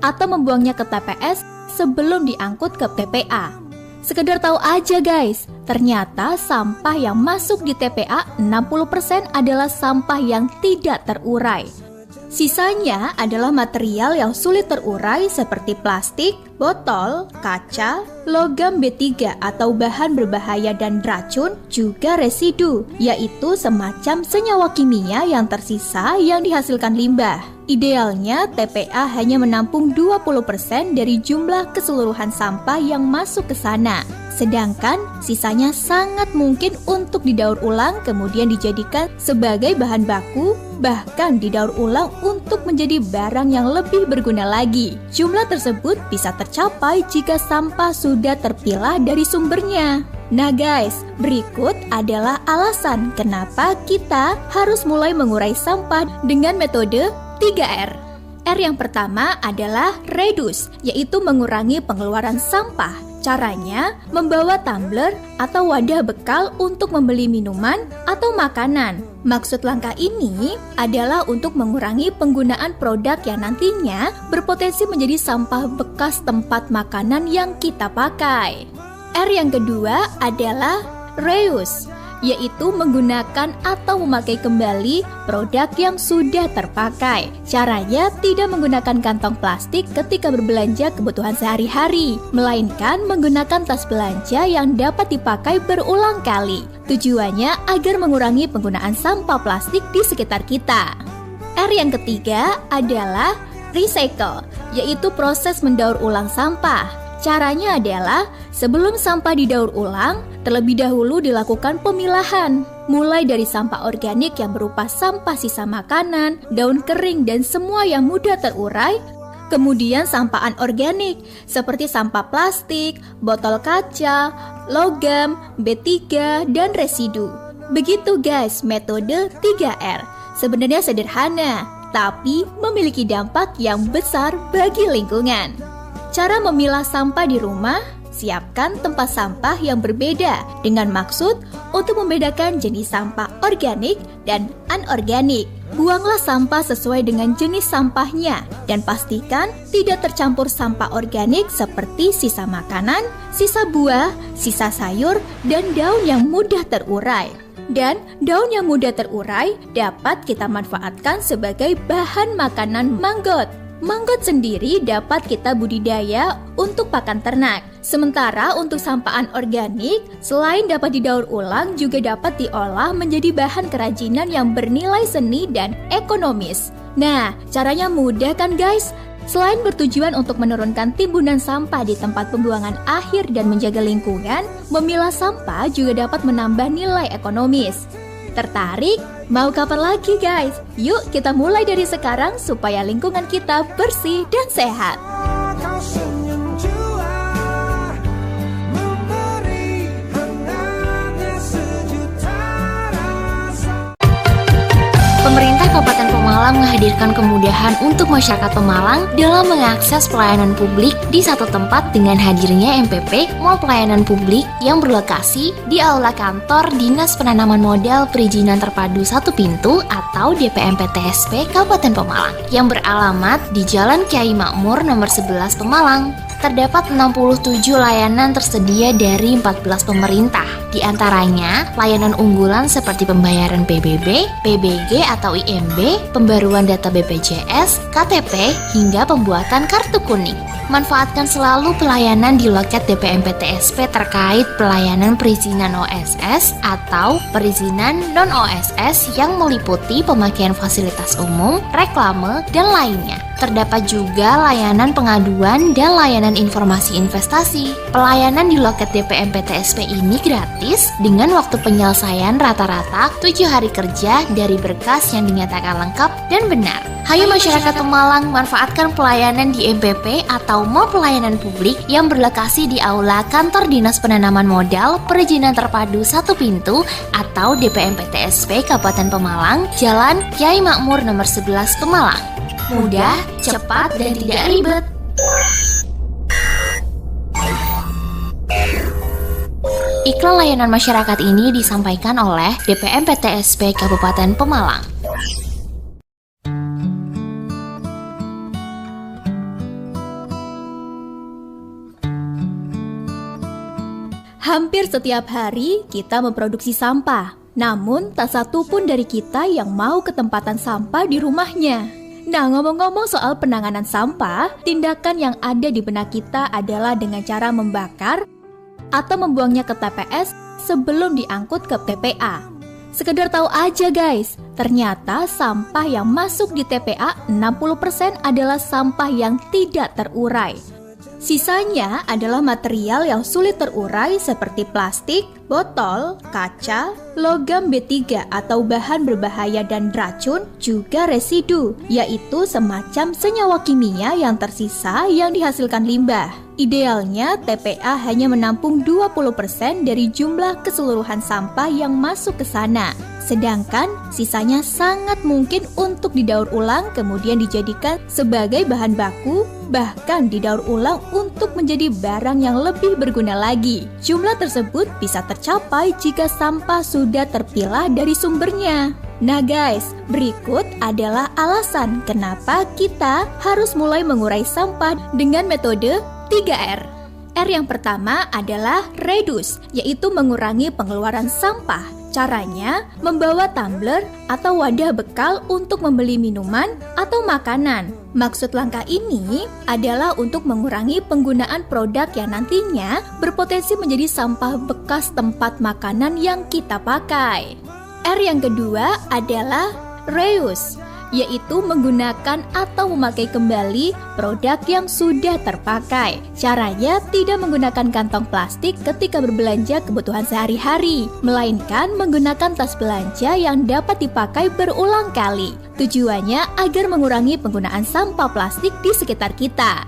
atau membuangnya ke TPS sebelum diangkut ke TPA. Sekedar tahu aja guys, ternyata sampah yang masuk di TPA 60% adalah sampah yang tidak terurai. Sisanya adalah material yang sulit terurai seperti plastik, botol, kaca, logam B3 atau bahan berbahaya dan racun, juga residu, yaitu semacam senyawa kimia yang tersisa yang dihasilkan limbah. Idealnya TPA hanya menampung 20% dari jumlah keseluruhan sampah yang masuk ke sana. Sedangkan sisanya sangat mungkin untuk didaur ulang kemudian dijadikan sebagai bahan baku, bahkan didaur ulang untuk menjadi barang yang lebih berguna lagi. Jumlah tersebut bisa tercapai jika sampah sudah terpilah dari sumbernya. Nah guys, berikut adalah alasan kenapa kita harus mulai mengurai sampah dengan metode 3R. R yang pertama adalah reduce, yaitu mengurangi pengeluaran sampah. Caranya, membawa tumbler atau wadah bekal untuk membeli minuman atau makanan. Maksud langkah ini adalah untuk mengurangi penggunaan produk yang nantinya berpotensi menjadi sampah bekas tempat makanan yang kita pakai. R yang kedua adalah reuse, yaitu menggunakan atau memakai kembali produk yang sudah terpakai. Caranya tidak menggunakan kantong plastik ketika berbelanja kebutuhan sehari-hari, melainkan menggunakan tas belanja yang dapat dipakai berulang kali. Tujuannya agar mengurangi penggunaan sampah plastik di sekitar kita. R yang ketiga adalah recycle, yaitu proses mendaur ulang sampah. Caranya adalah sebelum sampah didaur ulang, terlebih dahulu dilakukan pemilahan. Mulai dari sampah organik yang berupa sampah sisa makanan, daun kering, dan semua yang mudah terurai. Kemudian sampah anorganik seperti sampah plastik, botol kaca, logam, B3, dan residu. Begitu guys metode 3R. Sebenarnya sederhana, tapi memiliki dampak yang besar bagi lingkungan. Cara memilah sampah di rumah, siapkan tempat sampah yang berbeda dengan maksud untuk membedakan jenis sampah organik dan anorganik. Buanglah sampah sesuai dengan jenis sampahnya dan pastikan tidak tercampur sampah organik seperti sisa makanan, sisa buah, sisa sayur, dan daun yang mudah terurai. Dan daun yang mudah terurai dapat kita manfaatkan sebagai bahan makanan manggot. Manggot sendiri dapat kita budidaya untuk pakan ternak. Sementara untuk sampah anorganik, selain dapat didaur ulang, juga dapat diolah menjadi bahan kerajinan yang bernilai seni dan ekonomis. Nah, caranya mudah kan guys? Selain bertujuan untuk menurunkan timbunan sampah di tempat pembuangan akhir dan menjaga lingkungan, memilah sampah juga dapat menambah nilai ekonomis. Tertarik? Mau kapan lagi guys? Yuk kita mulai dari sekarang supaya lingkungan kita bersih dan sehat. Pemerintah Kabupaten Pemalang menghadirkan kemudahan untuk masyarakat Pemalang dalam mengakses pelayanan publik di satu tempat dengan hadirnya MPP Mall Pelayanan Publik yang berlokasi di Aula Kantor Dinas Penanaman Modal Perizinan Terpadu Satu Pintu atau DPMPTSP Kabupaten Pemalang yang beralamat di Jalan Kyai Makmur nomor 11 Pemalang. Terdapat 67 layanan tersedia dari 14 pemerintah. Di antaranya, layanan unggulan seperti pembayaran PBB, PBG atau IMB, pembaruan data BPJS, KTP, hingga pembuatan kartu kuning. Manfaatkan selalu pelayanan di loket DPMPTSP terkait pelayanan perizinan OSS atau perizinan non-OSS yang meliputi pemakaian fasilitas umum, reklame, dan lainnya. Terdapat juga layanan pengaduan dan layanan informasi investasi. Pelayanan di loket DPMPTSP ini gratis dengan waktu penyelesaian rata-rata 7 hari kerja dari berkas yang dinyatakan lengkap dan benar. Hayo masyarakat Pemalang manfaatkan pelayanan di MPP atau Mall Pelayanan Publik yang berlokasi di Aula Kantor Dinas Penanaman Modal Perizinan Terpadu Satu Pintu atau DPMPTSP Kabupaten Pemalang, Jalan Kyai Makmur nomor 11 Pemalang. Mudah, cepat, dan tidak ribet. Iklan layanan masyarakat ini disampaikan oleh DPMPTSP Kabupaten Pemalang. Hampir setiap hari kita memproduksi sampah, namun tak satu pun dari kita yang mau ke tempatan sampah di rumahnya. Nah, ngomong-ngomong soal penanganan sampah, tindakan yang ada di benak kita adalah dengan cara membakar atau membuangnya ke TPS sebelum diangkut ke TPA. Sekedar tahu aja guys, ternyata sampah yang masuk di TPA 60% adalah sampah yang tidak terurai. Sisanya adalah material yang sulit terurai seperti plastik, botol, kaca, logam B3 atau bahan berbahaya dan racun, juga residu, yaitu semacam senyawa kimia yang tersisa yang dihasilkan limbah. Idealnya TPA hanya menampung 20% dari jumlah keseluruhan sampah yang masuk ke sana. Sedangkan sisanya sangat mungkin untuk didaur ulang kemudian dijadikan sebagai bahan baku, bahkan didaur ulang untuk menjadi barang yang lebih berguna lagi. Jumlah tersebut bisa tercapai jika sampah sudah terpilah dari sumbernya. Nah guys, berikut adalah alasan kenapa kita harus mulai mengurai sampah dengan metode 3R. R yang pertama adalah reduce, yaitu mengurangi pengeluaran sampah. Caranya, membawa tumbler atau wadah bekal untuk membeli minuman atau makanan. Maksud langkah ini adalah untuk mengurangi penggunaan produk yang nantinya berpotensi menjadi sampah bekas tempat makanan yang kita pakai. R yang kedua adalah reuse, yaitu menggunakan atau memakai kembali produk yang sudah terpakai. Caranya tidak menggunakan kantong plastik ketika berbelanja kebutuhan sehari-hari, melainkan menggunakan tas belanja yang dapat dipakai berulang kali. Tujuannya agar mengurangi penggunaan sampah plastik di sekitar kita.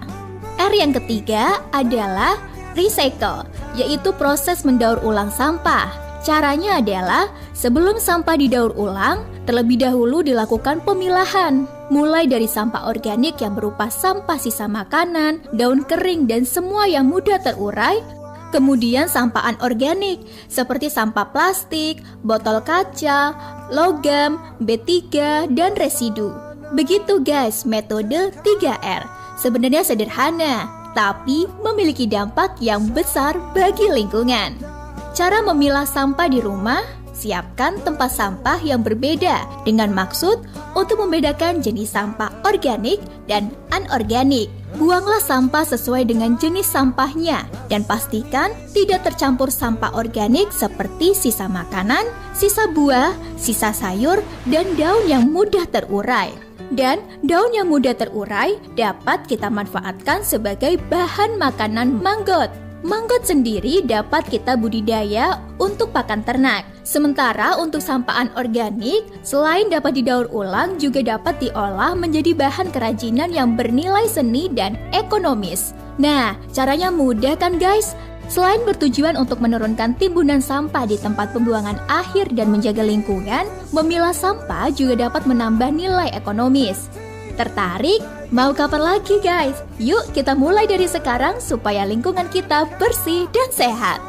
R yang ketiga adalah recycle, yaitu proses mendaur ulang sampah. Caranya adalah sebelum sampah didaur ulang, terlebih dahulu dilakukan pemilahan. Mulai dari sampah organik yang berupa sampah sisa makanan, daun kering dan semua yang mudah terurai. Kemudian sampah anorganik seperti sampah plastik, botol kaca, logam, B3 dan residu. Begitu guys metode 3R. Sebenarnya sederhana, tapi memiliki dampak yang besar bagi lingkungan. Cara memilah sampah di rumah, siapkan tempat sampah yang berbeda dengan maksud untuk membedakan jenis sampah organik dan anorganik. Buanglah sampah sesuai dengan jenis sampahnya dan pastikan tidak tercampur sampah organik seperti sisa makanan, sisa buah, sisa sayur, dan daun yang mudah terurai. Dan daun yang mudah terurai dapat kita manfaatkan sebagai bahan makanan manggot. Manggot sendiri dapat kita budidaya untuk pakan ternak. Sementara untuk sampah anorganik, selain dapat didaur ulang, juga dapat diolah menjadi bahan kerajinan yang bernilai seni dan ekonomis. Nah, caranya mudah kan guys? Selain bertujuan untuk menurunkan timbunan sampah di tempat pembuangan akhir dan menjaga lingkungan, memilah sampah juga dapat menambah nilai ekonomis. Tertarik? Mau kapan lagi guys? Yuk kita mulai dari sekarang supaya lingkungan kita bersih dan sehat.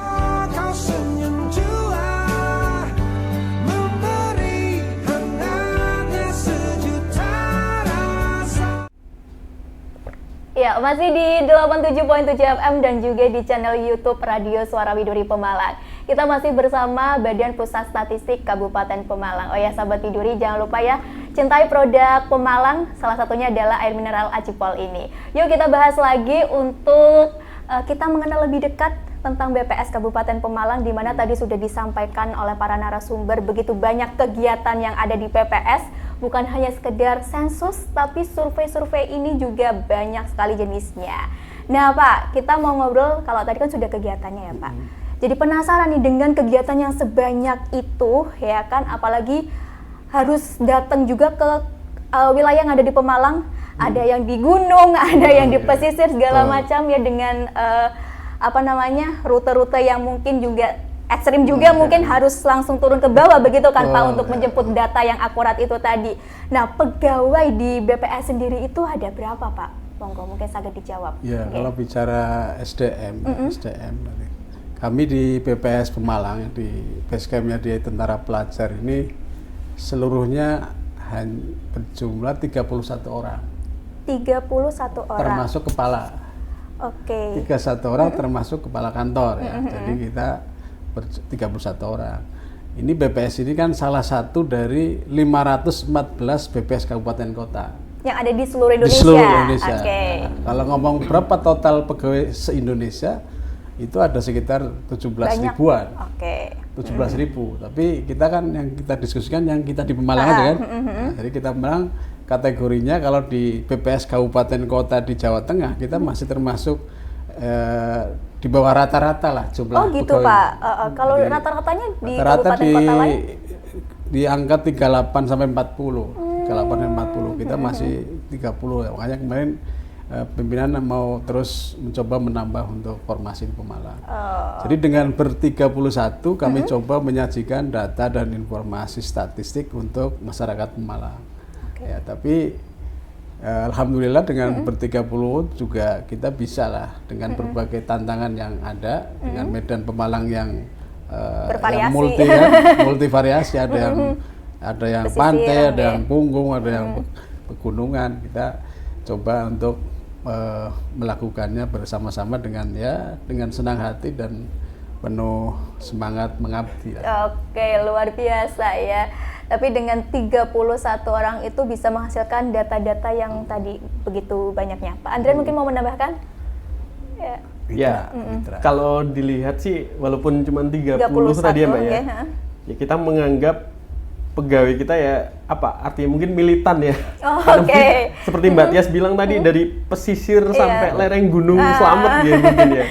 Ya, masih di 87.7 FM dan juga di channel YouTube Radio Suara Widuri Pemalang. Kita masih bersama Badan Pusat Statistik Kabupaten Pemalang. Oh ya, sahabat Widuri, jangan lupa ya, cintai produk Pemalang, salah satunya adalah air mineral Acipol ini. Yuk kita bahas lagi untuk kita mengenal lebih dekat tentang BPS Kabupaten Pemalang, di mana tadi sudah disampaikan oleh para narasumber begitu banyak kegiatan yang ada di BPS. Bukan hanya sekedar sensus, tapi survei-survei ini juga banyak sekali jenisnya. Nah Pak, kita mau ngobrol, kalau tadi kan sudah kegiatannya ya Pak. Jadi penasaran nih dengan kegiatan yang sebanyak itu, ya kan, apalagi harus datang juga ke wilayah yang ada di Pemalang, ada yang di gunung, ada yang di pesisir segala macam ya, dengan rute-rute yang mungkin juga ekstrim juga, mungkin harus langsung turun ke bawah begitu kan Pak, untuk menjemput data yang akurat itu tadi. Nah, pegawai di BPS sendiri itu ada berapa Pak? Monggo mungkin sangat dijawab. Ya, kalau bicara SDM, kami di BPS Pemalang, di basecampnya di Tentara Pelajar ini seluruhnya berjumlah 31 orang. 31 orang. Termasuk kepala. Oke. 31 orang termasuk kepala kantor ya. Jadi kita 31 orang. Ini BPS ini kan salah satu dari 514 BPS kabupaten kota yang ada di seluruh Indonesia. Di seluruh Indonesia. Okay. Nah, kalau ngomong berapa total pegawai se-Indonesia, itu ada sekitar 17 ribuan. Oke. 17.000. Tapi kita kan yang kita diskusikan yang kita di Pemalang aja kan. Nah, jadi kita Pemalang kategorinya kalau di BPS kabupaten kota di Jawa Tengah kita masih termasuk di bawah rata-rata lah jumlah. Oh gitu pegawai. Pak. Kalau rata-ratanya di rata-rata kabupaten kota lain? Di angka 38 sampai 40. 38 sampai 40. Kita masih 30 ya. Makanya kemarin pimpinan mau terus mencoba menambah untuk formasi di Pemalang. Jadi dengan ber-31 kami coba menyajikan data dan informasi statistik untuk masyarakat Pemalang. Ya, tapi alhamdulillah dengan ber-30 juga kita bisa lah dengan berbagai tantangan yang ada, dengan medan Pemalang yang multivariasi, ada yang pantai, ada yang punggung, ada yang pegunungan. Kita coba untuk melakukannya bersama-sama dengan senang hati dan penuh semangat mengabdi. Oke, luar biasa ya. Tapi dengan 31 orang itu bisa menghasilkan data-data yang tadi begitu banyaknya. Pak Andrian mungkin mau menambahkan? Ya, kalau dilihat sih walaupun cuma 30 tadi ya Mbak ya. Ya kita menganggap pegawai kita ya artinya mungkin militan ya. Seperti Mbak Tias bilang tadi dari pesisir sampai lereng Gunung Slamet ya mungkin ya.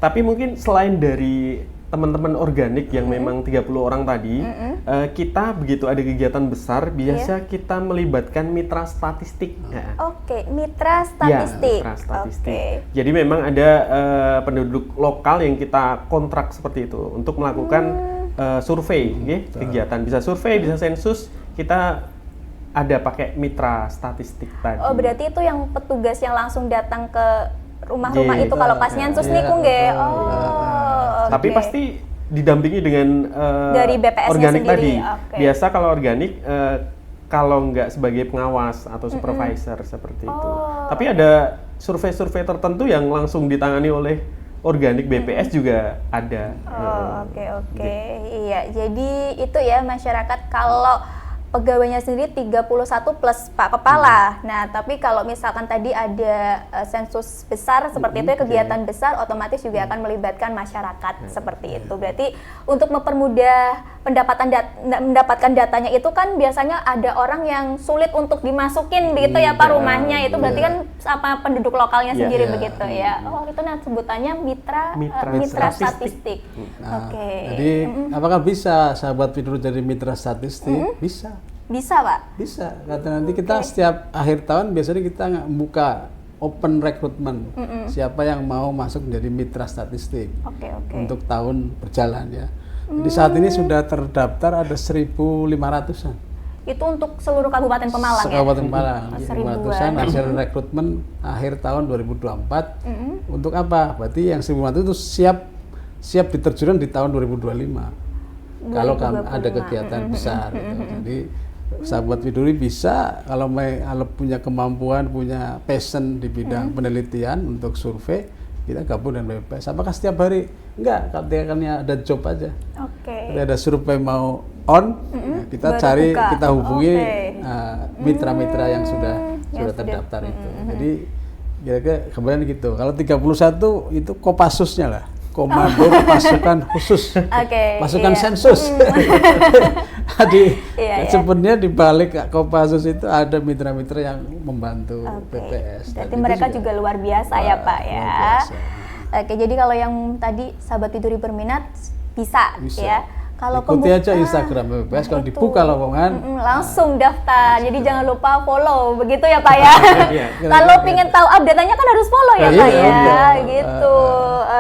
Tapi mungkin selain dari teman-teman organik yang memang 30 orang tadi, kita begitu ada kegiatan besar, biasa kita melibatkan mitra statistik. Mitra statistik. Ya, mitra statistik. Jadi memang ada penduduk lokal yang kita kontrak seperti itu untuk melakukan survei, kegiatan. Bisa survei, bisa sensus, kita ada pakai mitra statistik tadi. Oh, berarti itu yang petugas yang langsung datang ke rumah-rumah itu kalau pas nyensus niku nggih. Tapi pasti didampingi dengan dari BPS-nya organik sendiri. tadi. Biasa kalau organik kalau nggak sebagai pengawas atau supervisor seperti itu. Tapi ada survei-survei tertentu yang langsung ditangani oleh organik BPS juga ada. Oke. Iya, jadi itu ya masyarakat kalau pegawainya sendiri 31 plus Pak Kepala. Nah, tapi kalau misalkan tadi ada sensus besar seperti itu ya, kegiatan besar otomatis juga akan melibatkan masyarakat seperti itu. Berarti untuk mempermudah mendapatkan datanya itu kan biasanya ada orang yang sulit untuk dimasukin begitu ya Pak rumahnya. Itu berarti kan apa penduduk lokalnya sendiri begitu ya. Itu sebutannya mitra statistik. Jadi apakah bisa sahabat Fitur jadi mitra statistik? Bisa Pak? Bisa, karena nanti kita setiap akhir tahun biasanya kita buka open recruitment, siapa yang mau masuk menjadi mitra statistik untuk tahun berjalan ya. Jadi saat ini sudah terdaftar ada 1.500-an. Itu untuk seluruh Kabupaten Pemalang ya? Kabupaten Pemalang, 1.500-an hasil rekrutmen akhir tahun 2024. Untuk apa? Berarti yang 1.500 itu siap diterjunkan di tahun 2025. Kalau ada kegiatan besar gitu. Jadi sahabat Widuri bisa kalau punya kemampuan, punya passion di bidang penelitian untuk survei, kita gabung dengan BPS. Apakah setiap hari? Enggak, katanya ada job aja. Kalau ada survei mau kita cari, kita hubungi mitra-mitra yang sudah terdaftar itu. Jadi kira-kira kemudian gitu. Kalau 31 itu Kopassusnya lah. Komando Pasukan Khusus, pasukan sensus. Jadi sebenarnya di balik Kopassus itu ada mitra-mitra yang membantu BPS. Berarti mereka juga luar biasa ya Pak ya. Jadi kalau yang tadi sahabat Widuri berminat bisa. Ya. Kalau ikuti aja Instagram BPS, kalau dibuka lowongan langsung daftar. Jadi jangan lupa follow, begitu ya Pak ya. Kalau pengen tahu update-nya kan harus follow ya Pak ya. Gitu.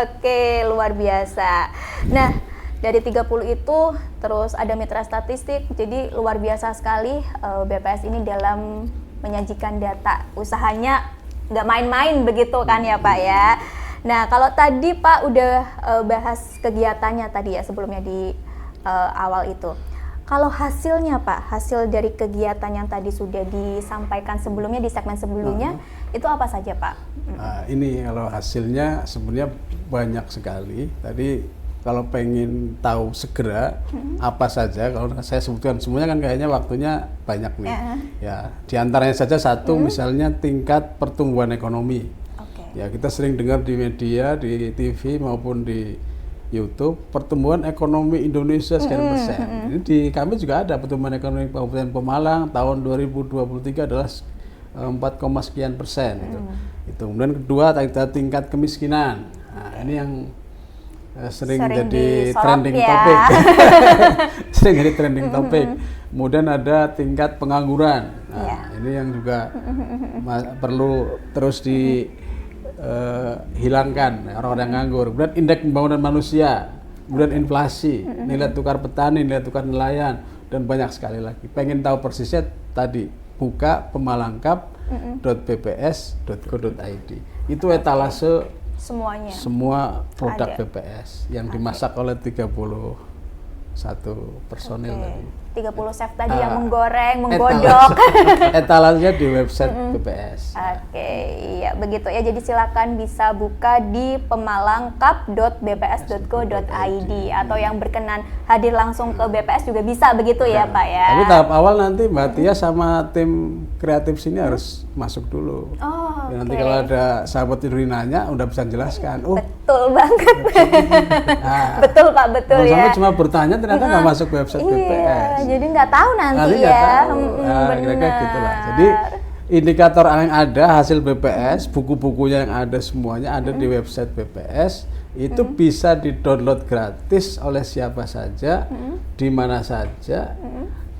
Oke, luar biasa. Nah, dari 30 itu terus ada mitra statistik. Jadi luar biasa sekali BPS ini dalam menyajikan data. Usahanya nggak main-main begitu kan ya Pak ya. Nah, kalau tadi Pak udah bahas kegiatannya tadi ya sebelumnya di awal itu. Kalau hasilnya Pak, hasil dari kegiatan yang tadi sudah disampaikan sebelumnya di segmen sebelumnya, itu apa saja Pak? Ini kalau hasilnya sebenarnya banyak sekali. Tadi kalau pengen tahu segera apa saja, kalau saya sebutkan semuanya kan kayaknya waktunya banyak nih. Ya, diantaranya saja satu misalnya tingkat pertumbuhan ekonomi. Ya, kita sering dengar di media, di TV maupun di YouTube, pertumbuhan ekonomi Indonesia sekian persen. Ini di kami juga ada pertumbuhan ekonomi Kabupaten Pemalang tahun 2023 adalah 4, sekian persen. Itu. Kemudian kedua tingkat kemiskinan. Nah, ini yang sering jadi trending topik. Sering jadi trending topik. Kemudian ada tingkat pengangguran. Nah, ini yang juga perlu terus hilangkan orang-orang nganggur. Kemudian indeks pembangunan manusia, kemudian inflasi, nilai tukar petani, nilai tukar nelayan, dan banyak sekali lagi. Pengen tahu persisnya tadi buka pemalangkap.bps.go.id. Itu etalase semuanya. Semua produk BPS yang dimasak oleh 31 personil tadi. 30 chef tadi yang menggoreng, menggodok. Etalasnya di website BPS. Oke, iya begitu ya. Jadi silakan bisa buka di pemalangcup.bps.go.id atau yang berkenan hadir langsung ke BPS juga bisa begitu ya Pak ya. Tapi tahap awal nanti Mbak Tia sama tim kreatif sini harus masuk dulu. Nanti kalau ada sahabat tidur nanya udah bisa jelaskan. Betul banget. Betul Pak, betul ya. Sampai cuma bertanya ternyata nggak masuk website BPS. Jadi nggak tahu nanti ya. Kira-kira gitulah. Jadi indikator yang ada hasil BPS, buku-bukunya yang ada semuanya ada di website BPS. Itu bisa di-download gratis oleh siapa saja, di mana saja,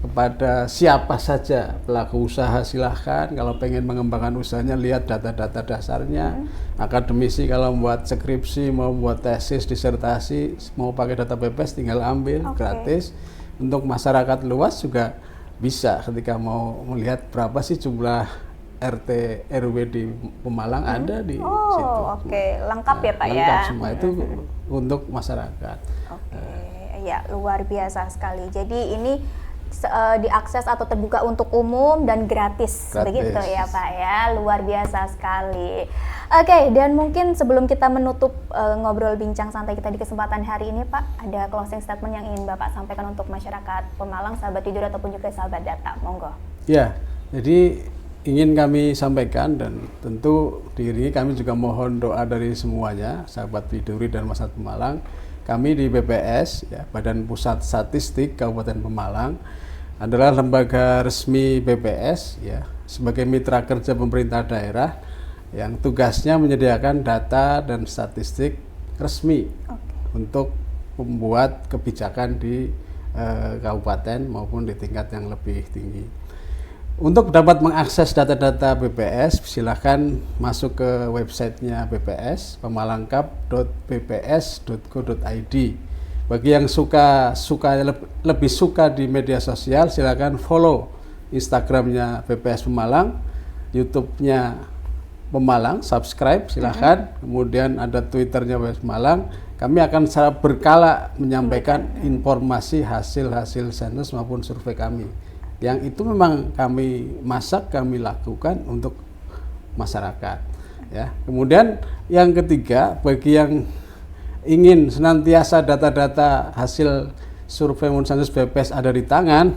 kepada siapa saja pelaku usaha silahkan. Kalau pengen mengembangkan usahanya lihat data-data dasarnya. Akademisi kalau membuat skripsi, mau membuat tesis, disertasi, mau pakai data BPS tinggal ambil gratis. Untuk masyarakat luas juga bisa ketika mau melihat berapa sih jumlah RT RW di Pemalang ada di situ. Lengkap ya Pak ya. Lengkap semua itu untuk masyarakat. Ya luar biasa sekali. Jadi ini diakses atau terbuka untuk umum dan gratis. Begitu ya Pak ya, luar biasa sekali. Dan mungkin sebelum kita menutup ngobrol bincang santai kita di kesempatan hari ini Pak, ada closing statement yang ingin Bapak sampaikan untuk masyarakat Pemalang, sahabat tidur ataupun juga sahabat data, monggo. Ya, jadi ingin kami sampaikan dan tentu diri kami juga mohon doa dari semuanya, sahabat Tiduri dan masyarakat Pemalang. Kami di BPS, ya, Badan Pusat Statistik Kabupaten Pemalang, adalah lembaga resmi BPS, ya, sebagai mitra kerja pemerintah daerah yang tugasnya menyediakan data dan statistik resmi untuk membuat kebijakan di kabupaten maupun di tingkat yang lebih tinggi. Untuk dapat mengakses data-data BPS, silakan masuk ke websitenya BPS, pemalangcup.bps.go.id. Bagi yang lebih suka di media sosial, silakan follow Instagramnya BPS Pemalang, YouTube-nya Pemalang, subscribe silakan. Kemudian ada Twitternya BPS Pemalang. Kami akan secara berkala menyampaikan informasi hasil-hasil sensus maupun survei kami. Yang itu memang kami masak, kami lakukan untuk masyarakat. Ya. Kemudian yang ketiga, bagi yang ingin senantiasa data-data hasil survei maupun sensus BPS ada di tangan,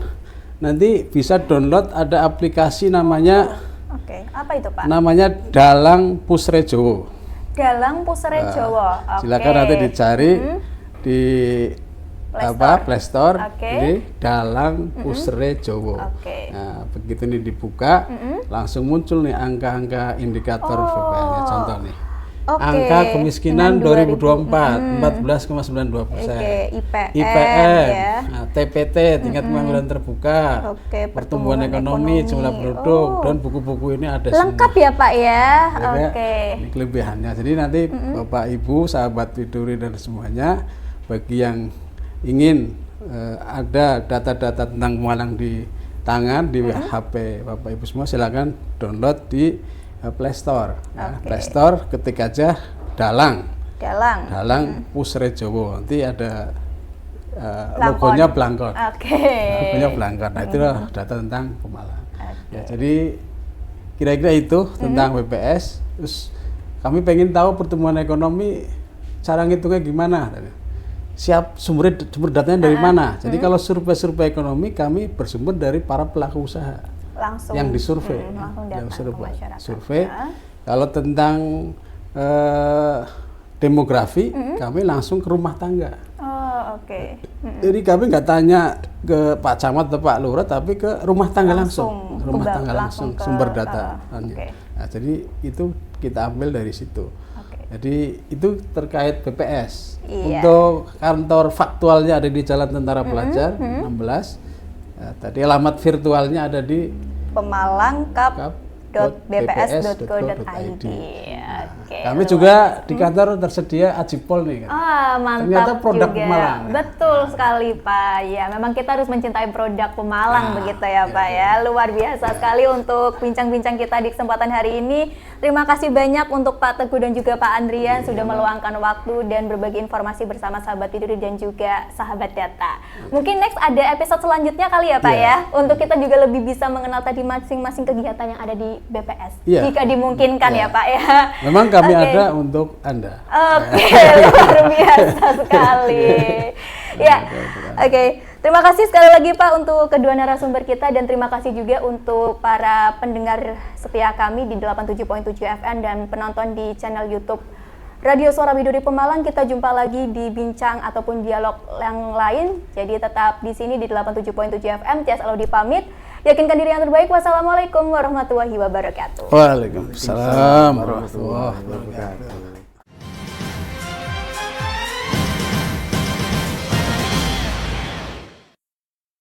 nanti bisa download, ada aplikasi namanya. Apa itu Pak? Namanya Dalang Pusrejowo. Dalang Pusrejowo. Silakan nanti dicari di Play Store, ini Dalang Pusrejowo. Nah, begitu ini dibuka, langsung muncul nih angka-angka indikator BPS-nya. Contoh nih, angka kemiskinan 2024 14,92%. IPM, ya. TPT tingkat pengangguran terbuka, pertumbuhan ekonomi, jumlah penduduk, dan buku-buku ini ada lengkap semua. Ya Pak ya. Ini kelebihannya. Jadi nanti Bapak Ibu, sahabat Tiduri dan semuanya, bagi yang ingin ada data-data tentang Pemalang di tangan, di HP Bapak Ibu semua, silakan download di Play Store. Play Store ketik aja Dalang Pusrejowo, nanti ada logonya Blangkon. Logonya Blangkon. Nah, itu data tentang Pemalang. Ya, jadi kira-kira itu tentang BPS. Terus kami pengen tahu pertumbuhan ekonomi, cara ngitungnya gimana? Sumber datanya dari mana? Jadi kalau survei ekonomi kami bersumber dari para pelaku usaha langsung yang disurvei, yang survei. Kalau tentang demografi, kami langsung ke rumah tangga. Jadi kami nggak tanya ke Pak Camat atau Pak Lurah, tapi ke rumah tangga langsung sumber data. Nah, jadi itu kita ambil dari situ. Jadi itu terkait BPS. Untuk kantor faktualnya ada di Jalan Tentara Pelajar 16. Tadi alamat virtualnya ada di pemalangcup.bps.go.id. Kami juga di kantor tersedia Ajipol nih kan. Mantap. Ternyata produk juga. Pemalang. Betul sekali Pak. Ya, memang kita harus mencintai produk Pemalang begitu ya Pak ya. Luar biasa sekali untuk bincang-bincang kita di kesempatan hari ini. Terima kasih banyak untuk Pak Teguh dan juga Pak Andrian sudah meluangkan waktu dan berbagi informasi bersama sahabat Biduri dan juga sahabat data. Mungkin next ada episode selanjutnya kali ya Pak ya, untuk kita juga lebih bisa mengenal tadi masing-masing kegiatan yang ada di BPS, jika dimungkinkan ya Pak ya. Memang kami ada untuk Anda. Luar biasa sekali. Ya, terima kasih sekali lagi Pak untuk kedua narasumber kita dan terima kasih juga untuk para pendengar setia kami di 87.7 FM dan penonton di channel YouTube Radio Suara Biduri Pemalang. Kita jumpa lagi di bincang ataupun dialog yang lain. Jadi tetap di sini di 87.7 FM. Tias Alodi pamit. Yakinkan diri yang terbaik. Wassalamualaikum warahmatullahi wabarakatuh. Waalaikumsalam warahmatullahi wabarakatuh.